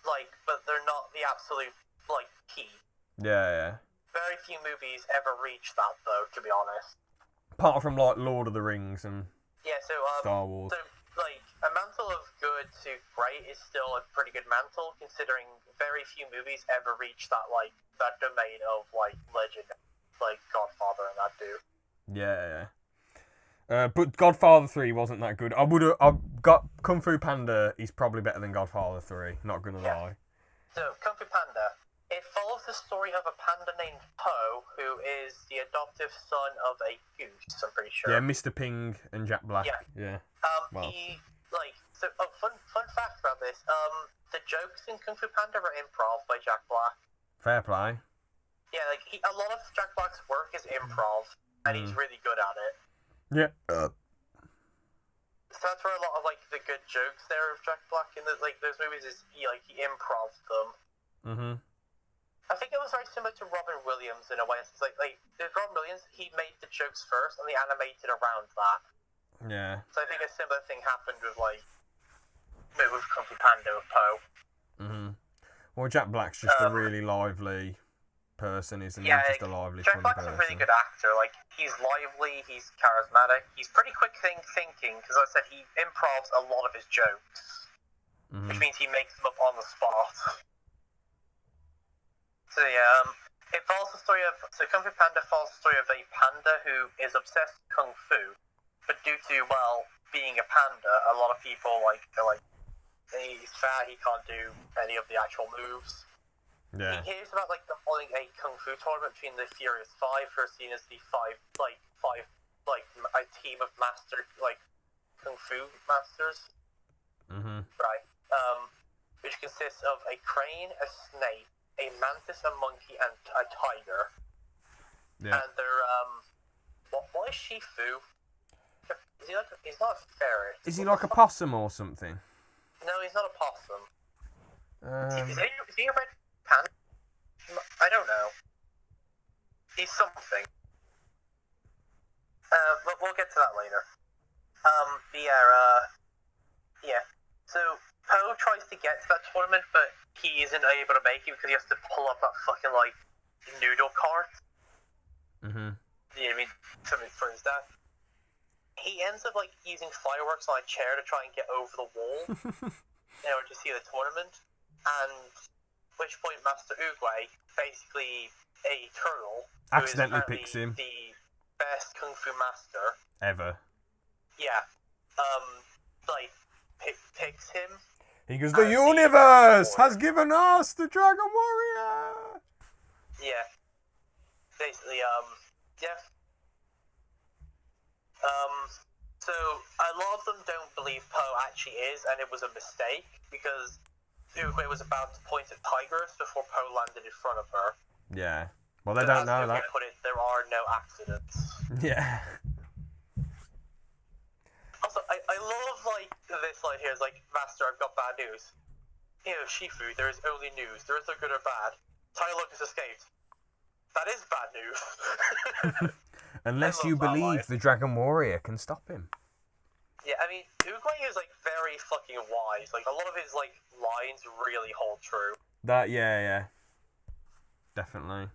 Like, but they're not the absolute, like, key. Yeah. Very few movies ever reach that, though, to be honest. Apart from, like, Lord of the Rings and Star Wars. So, like, a mantle of good to great is still a pretty good mantle, considering very few movies ever reach that, like, that domain of, like, legend, like Godfather and that do. Yeah. But Godfather 3 wasn't that good. I've got Kung Fu Panda is probably better than Godfather 3, not gonna lie. So, Kung Fu Panda. It follows the story of a panda named Po, who is the adoptive son of a goose, I'm pretty sure. Yeah, Mr. Ping and Jack Black. Yeah. Well. Fun fact about this, the jokes in Kung Fu Panda were improv by Jack Black. Fair play. Yeah, like, a lot of Jack Black's work is improv, and he's really good at it. Yeah. So that's where a lot of, like, the good jokes there of Jack Black in those movies is, he improvs them. Mm-hmm. I think it was very similar to Robin Williams in a way. It's like Robin Williams, he made the jokes first, and they animated around that. Yeah. So I think a similar thing happened with Kung Fu Panda with Po. Mm-hmm. Well, Jack Black's just a really lively person, isn't he? Just a lively, Jack funny Black's person. a really good actor. Like, he's lively, he's charismatic, he's pretty quick thinking, because like I said, he improvs a lot of his jokes, which means he makes them up on the spot. So it follows the story of... So Kung Fu Panda follows the story of a panda who is obsessed with Kung Fu, but due to, being a panda, a lot of people, he's fat, he can't do any of the actual moves. Yeah. He hears about, holding a Kung Fu tournament between the Furious Five, who are seen as the a team of Kung Fu masters. Mm-hmm. Right. Which consists of a crane, a snake, a mantis, a monkey, and a tiger. Yeah. And they're, what is Shifu? He's not a ferret. Is he like a possum or something? No, he's not a possum. Is he a red panda? I don't know. He's something. But we'll get to that later. So, Po tries to get to that tournament, but he isn't able to make it because he has to pull up that fucking, noodle cart. Mm-hmm. You know what I mean? Something for his death. He ends up, using fireworks on a chair to try and get over the wall in order to see the tournament. and which point Master Oogway, basically a turtle, Accidentally who is picks him. the best kung fu master. Ever. Yeah. Picks him. He goes, the universe has given us the Dragon Warrior! Yeah. Basically, yeah. So a lot of them don't believe Poe actually is, and it was a mistake, because Oogway was about to point at Tigress before Poe landed in front of her. Yeah. Well, they don't know that. Put it, there are no accidents. Yeah. Also, I love, like, this line here is like, Master, I've got bad news. You know, Shifu, there is only news. There is no good or bad. Tai Lung has escaped. That is bad news. Unless you believe the Dragon Warrior can stop him. Yeah, I mean, Oogway is, like, very fucking wise. Like, a lot of his, like, lines really hold true. Yeah. Definitely.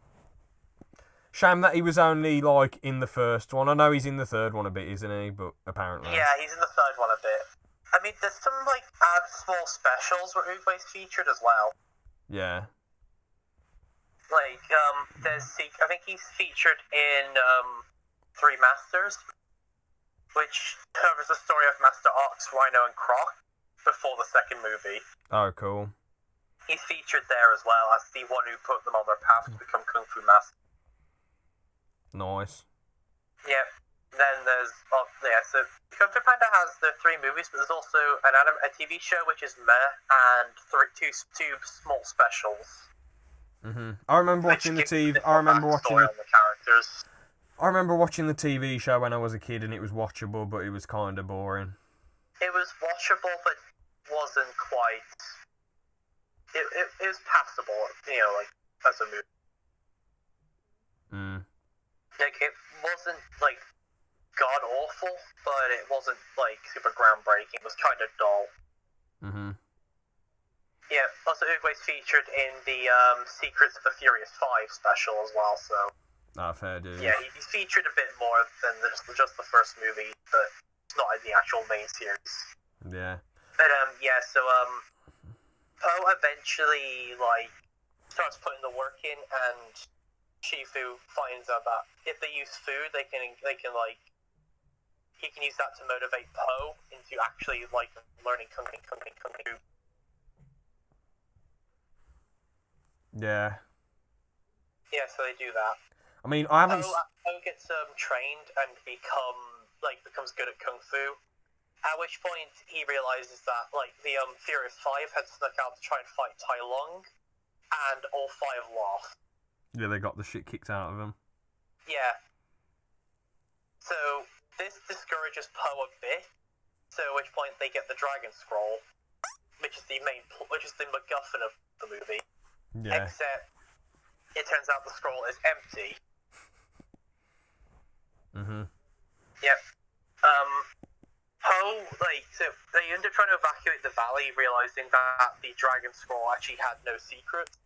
Shame that he was only, like, in the first one. I know he's in the third one a bit, isn't he? But apparently. Yeah, he's in the third one a bit. I mean, there's some, like, small specials where Oogway's featured as well. Yeah. Like, I think he's featured in, Three Masters, which covers the story of Master Ox, Rhino, and Croc before the second movie. Oh, cool. He's featured there as well as the one who put them on their path to become Kung Fu Master. Nice. Yeah. Then there's, so Kung Fu Panda has the 3 movies, but there's also a TV show which is Meh, and two small specials. I remember watching the TV. I remember watching the TV show when I was a kid, and it was watchable, but it was kind of boring. It was watchable, but wasn't quite. It was passable, you know, like as a movie. Like, it wasn't like god awful, but it wasn't like super groundbreaking. It was kind of dull. Yeah. Also, Oogway's featured in the Secrets of the Furious 5 special as well. So. Fair dude. Yeah, he's featured a bit more than just the first movie, but it's not in the actual main series. Yeah. But so Poe eventually like starts putting the work in, and Shifu finds out that if they use food, they can like he can use that to motivate Poe into actually like learning kung fu. Yeah. Yeah, so they do that. I mean, I haven't. Poe gets trained and becomes good at kung fu. At which point he realizes that like the Furious 5 had snuck out to try and fight Tai Lung, and all 5 lost. Yeah, they got the shit kicked out of them. Yeah. So this discourages Poe a bit. So at which point they get the Dragon Scroll, which is the MacGuffin of the movie. Yeah. Except it turns out the scroll is empty. Yep. Poe, so they end up trying to evacuate the valley, realizing that the Dragon Scroll actually had no secrets,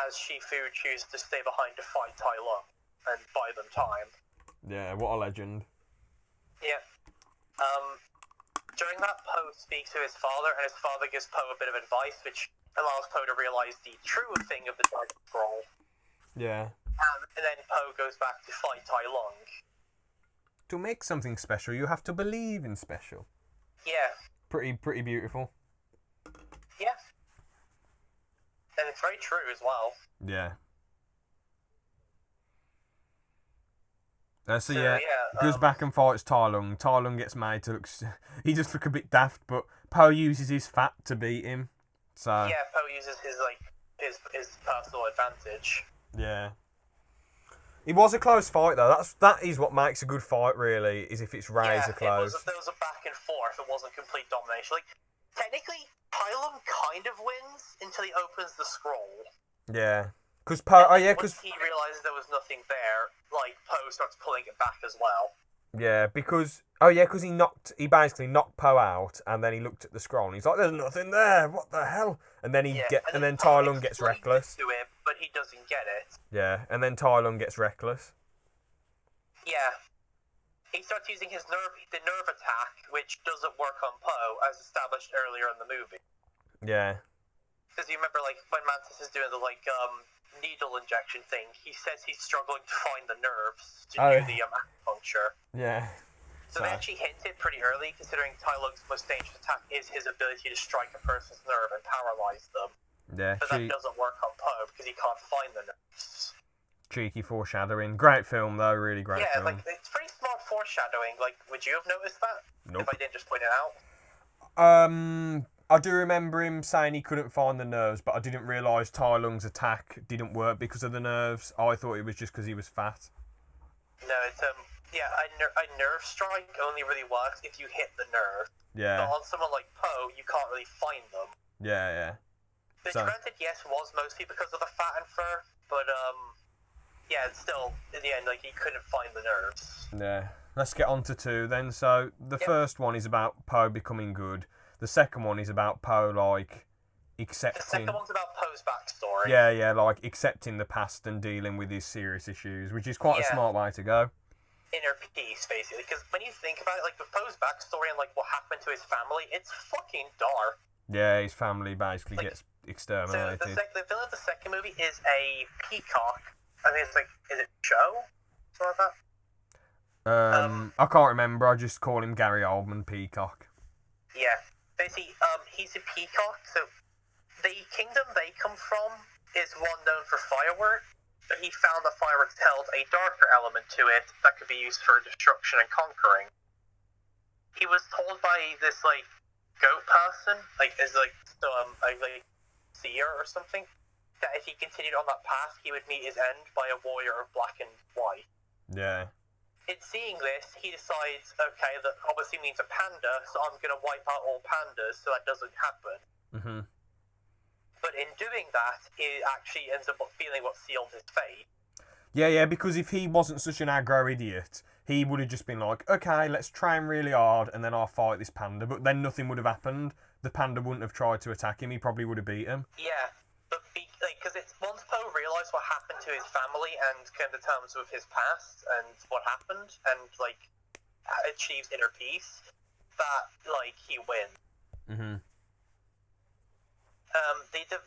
as Shifu chooses to stay behind to fight Tai Lung and buy them time. Yeah, what a legend. Yep. During that, Poe speaks to his father, and his father gives Poe a bit of advice, which allows Poe to realize the true thing of the Dragon Scroll. Yeah. And then Poe goes back to fight Tai Lung. To make something special, you have to believe in special. Yeah. Pretty beautiful. Yeah. And it's very true as well. Yeah. So goes back and fights Tai Lung. Tai Lung gets made to look. He just look a bit daft, but Poe uses his fat to beat him. So. Yeah, Poe uses his personal advantage. Yeah. It was a close fight though. That is what makes a good fight, really, is if it's razor close. There was a back and forth. It wasn't complete domination. Like, technically, Tai Lung kind of wins until he opens the scroll. Yeah. Because Poe. Once he realizes there was nothing there, like, Poe starts pulling it back as well. Yeah, because he basically knocked Poe out, and then he looked at the scroll and he's like, "There's nothing there. What the hell?" And then and then Tai Lung gets reckless. To him, but he doesn't get it. Yeah, and then Tai Lung gets reckless. Yeah, he starts using the nerve attack, which doesn't work on Poe, as established earlier in the movie. Yeah. Because you remember, like, when Mantis is doing the, like, needle injection thing, he says he's struggling to find the nerves to do the acupuncture. Yeah. So they actually hint it pretty early, considering Tai Lung's most dangerous attack is his ability to strike a person's nerve and paralyze them. Yeah. But that doesn't work on Poe, because he can't find the nerves. Cheeky foreshadowing. Great film, though. Really great film. Yeah, like, it's pretty smart foreshadowing. Like, would you have noticed that? Nope. If I didn't just point it out? I do remember him saying he couldn't find the nerves, but I didn't realise Tai Lung's attack didn't work because of the nerves. I thought it was just because he was fat. No, it's, yeah, a nerve strike only really works if you hit the nerve. Yeah. But on someone like Poe, you can't really find them. Yeah. But granted, yes, it was mostly because of the fat and fur, but, yeah, it's still, in the end, like, he couldn't find the nerves. Yeah. Let's get on to 2 then. So, the first one is about Poe becoming good. The second one is about Poe, like, accepting... The second one's about Poe's backstory. Yeah, like, accepting the past and dealing with his serious issues, which is quite a smart way to go. Inner peace, basically, because when you think about it, like, with Poe's backstory and, like, what happened to his family, it's fucking dark. Yeah, his family basically gets exterminated. So, the villain of the second movie is a peacock. I think it's, like, is it Joe? Something like that? I can't remember, I just call him Gary Oldman Peacock. Yeah. Basically, he's a peacock, so the kingdom they come from is one known for fireworks, but he found that fireworks held a darker element to it that could be used for destruction and conquering. He was told by this, like, goat person, like, as, like, a seer or something, that if he continued on that path, he would meet his end by a warrior of black and white. Yeah. In seeing this, he decides, okay, that obviously means a panda, so I'm going to wipe out all pandas so that doesn't happen. Mhm. But in doing that, he actually ends up feeling what sealed his fate. Yeah, because if he wasn't such an aggro idiot, he would have just been like, okay, let's train really hard and then I'll fight this panda, but then nothing would have happened. The panda wouldn't have tried to attack him, he probably would have beat him. Yeah, but because it's once Poe realised what happened to his family and came to terms with his past and what happened and, like, achieves inner peace, that, like, he wins. Mhm.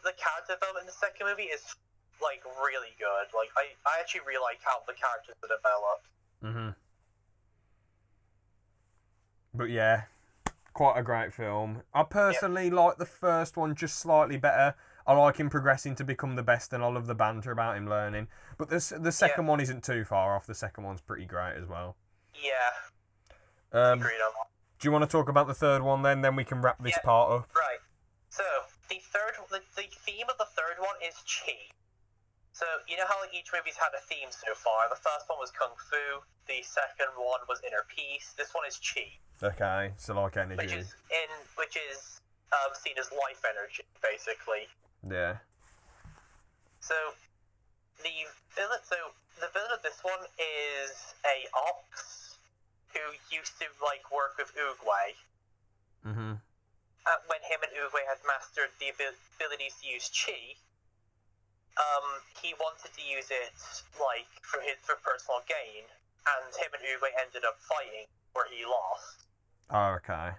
The character development in the second movie is, like, really good. Like, I actually really like how the characters are developed. Mhm. But yeah, quite a great film. I personally like the first one just slightly better. I like him progressing to become the best, and I love the banter about him learning. But the second one isn't too far off. The second one's pretty great as well. Yeah. Agreed on that. Do you want to talk about the third one then? Then we can wrap this part up. Right. So the theme of the third one is chi. So you know how, like, each movie's had a theme so far. The first one was kung fu. The second one was inner peace. This one is chi. Okay, so like energy. Which is seen as life energy, basically. Yeah. So the villain of this one is a ox who used to, like, work with Oogway. Mhm. When him and Oogway had mastered the abilities to use chi, he wanted to use it, like, for personal gain, and him and Oogway ended up fighting, where he lost. Oh, okay.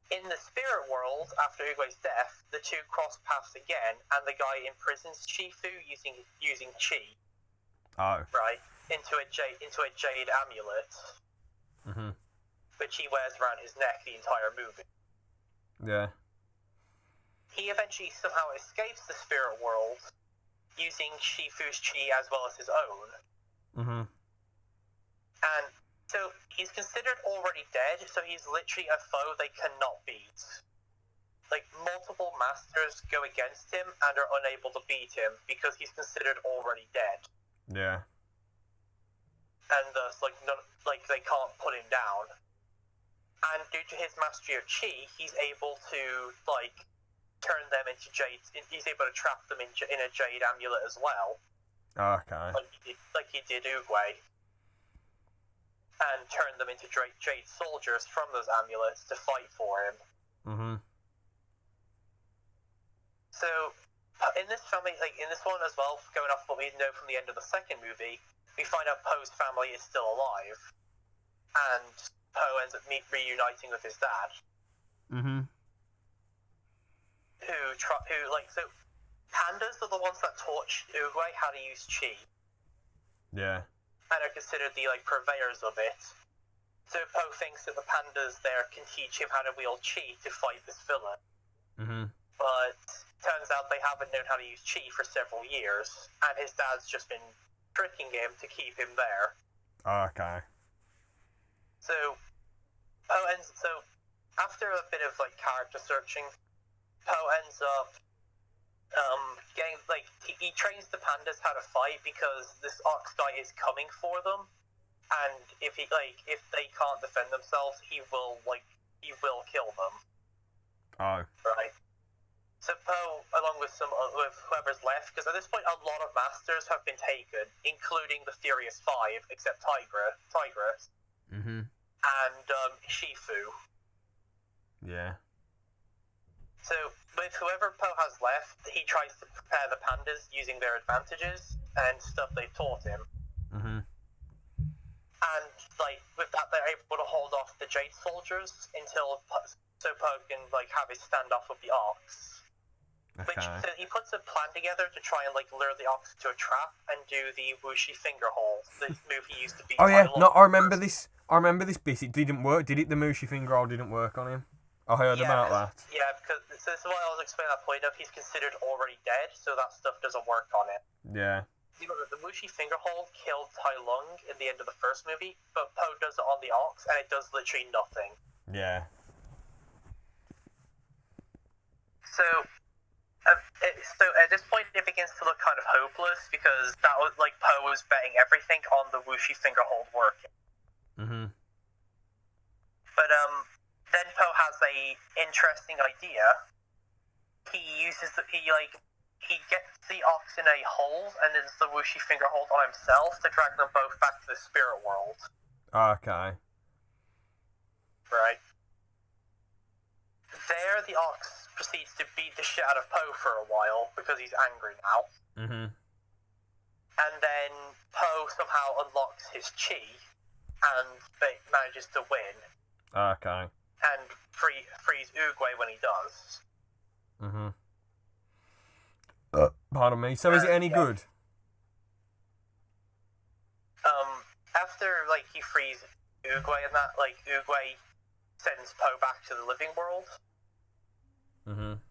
In the spirit world, after Oogway's death, the two cross paths again, and the guy imprisons Shifu using chi. Oh. Right, into a jade amulet. Mhm. Which he wears around his neck the entire movie. Yeah. He eventually somehow escapes the spirit world, using Shifu's chi as well as his own. Mhm. And so he's considered already dead, so he's literally a foe they cannot beat. Like, multiple masters go against him and are unable to beat him because he's considered already dead. Yeah. And thus, they can't put him down. And due to his mastery of chi, he's able to, like, turn them into jade. He's able to trap them in a jade amulet as well. Okay. Like he did Oogway. And turn them into jade soldiers from those amulets to fight for him. Mhm. So, in this family, like, in this one as well, going off what we know from the end of the second movie, we find out Poe's family is still alive. And Poe ends up reuniting with his dad. Mhm. so pandas are the ones that taught Uruguay how to use chi, Yeah. and are considered the purveyors of it. So Poe thinks that the pandas there can teach him how to wield chi to fight this villain. Mhm. But turns out they haven't known how to use chi for several years, and his dad's just been tricking him to keep him there. Okay. So after a bit of character searching, Poe ends up getting he trains the pandas how to fight because this ox guy is coming for them, and if they can't defend themselves, he will kill them. Oh. Right. So Poe, along with with whoever's left, because at this point a lot of masters have been taken, including the Furious Five, except Tigress, Mhm. and Shifu. Yeah. So with whoever Poe has left, he tries to prepare the pandas using their advantages and stuff they've taught him. Mhm. And with that, they're able to hold off the Jade soldiers until Poe can have his standoff with the Ox. Okay. So he puts a plan together to try and lure the Ox to a trap and do the Wuxi finger hold, the move he used to beat. Oh yeah, Tai no, Lung. I remember this. I remember this bit. It didn't work, did it? The Mushi finger roll didn't work on him. I heard about that. Yeah, because so this is why I was explaining that point of he's considered already dead, so that stuff doesn't work on him. Yeah. The Wuxi finger hold killed Tai Lung in the end of the first movie, but Poe does it on the Ox, and it does literally nothing. Yeah. So at this point, it begins to look kind of hopeless because that was Poe was betting everything on the Wuxi finger hold working. Mhm. But then Poe has a interesting idea. He gets the Ox in a hole and then the Wuxi finger hold on himself to drag them both back to the spirit world. Okay. Right. There, the Ox proceeds to beat the shit out of Poe for a while because he's angry now. Mhm. And then Poe somehow unlocks his chi and manages to win Okay. and frees Uruguay when he does. Mhm. Pardon me. So is it any Yeah. good? After he frees Uruguay and that, Uruguay sends Poe back to the living world, Mhm.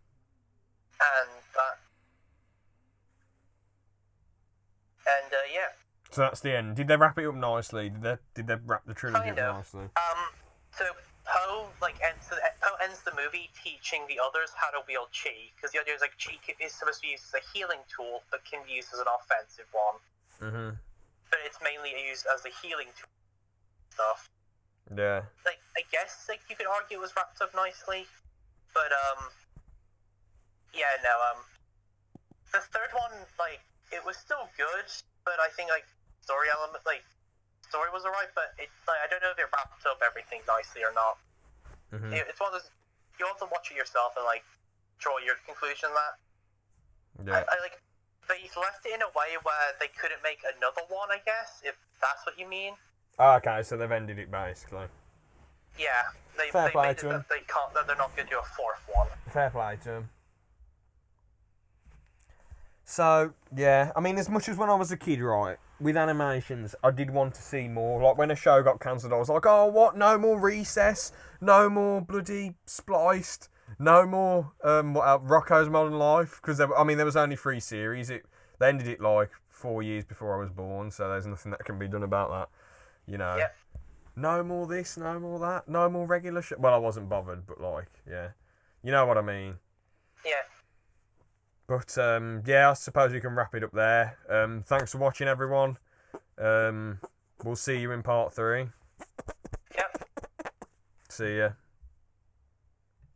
yeah. So that's the end. Did they wrap it up nicely? Did they wrap the trilogy Kind up of. nicely? So Poe ends the movie teaching the others how to wield chi, because the idea is chi is supposed to be used as a healing tool, but can be used as an offensive one. Mhm. But it's mainly used as a healing tool stuff. Yeah. I guess you could argue it was wrapped up nicely, but yeah, no, the third one it was still good, but I think story element story was alright, but it I don't know if it wrapped up everything nicely or not. Mhm. It's one of those you have to watch it yourself and draw your conclusion. That Yeah. they left it in a way where they couldn't make another one, I guess, if that's what you mean. Okay, so they've ended it basically. Yeah, they Fair play made to it 'em. that they're not going to do a fourth one. Fair play to them. So, yeah, I mean, as much as when I was a kid, right, with animations, I did want to see more. Like, when a show got cancelled, I was like, oh, what? No more Recess? No more bloody Spliced? No more, Rocko's Modern Life? Because, there was only 3 series. They ended it, 4 years before I was born, so there's nothing that can be done about that, Yep. No more this, no more that, no more regular shit. Well, I wasn't bothered, but, yeah. You know what I mean. Yeah. But, yeah, I suppose we can wrap it up there. Thanks for watching, everyone. We'll see you in part 3. Yep. See ya.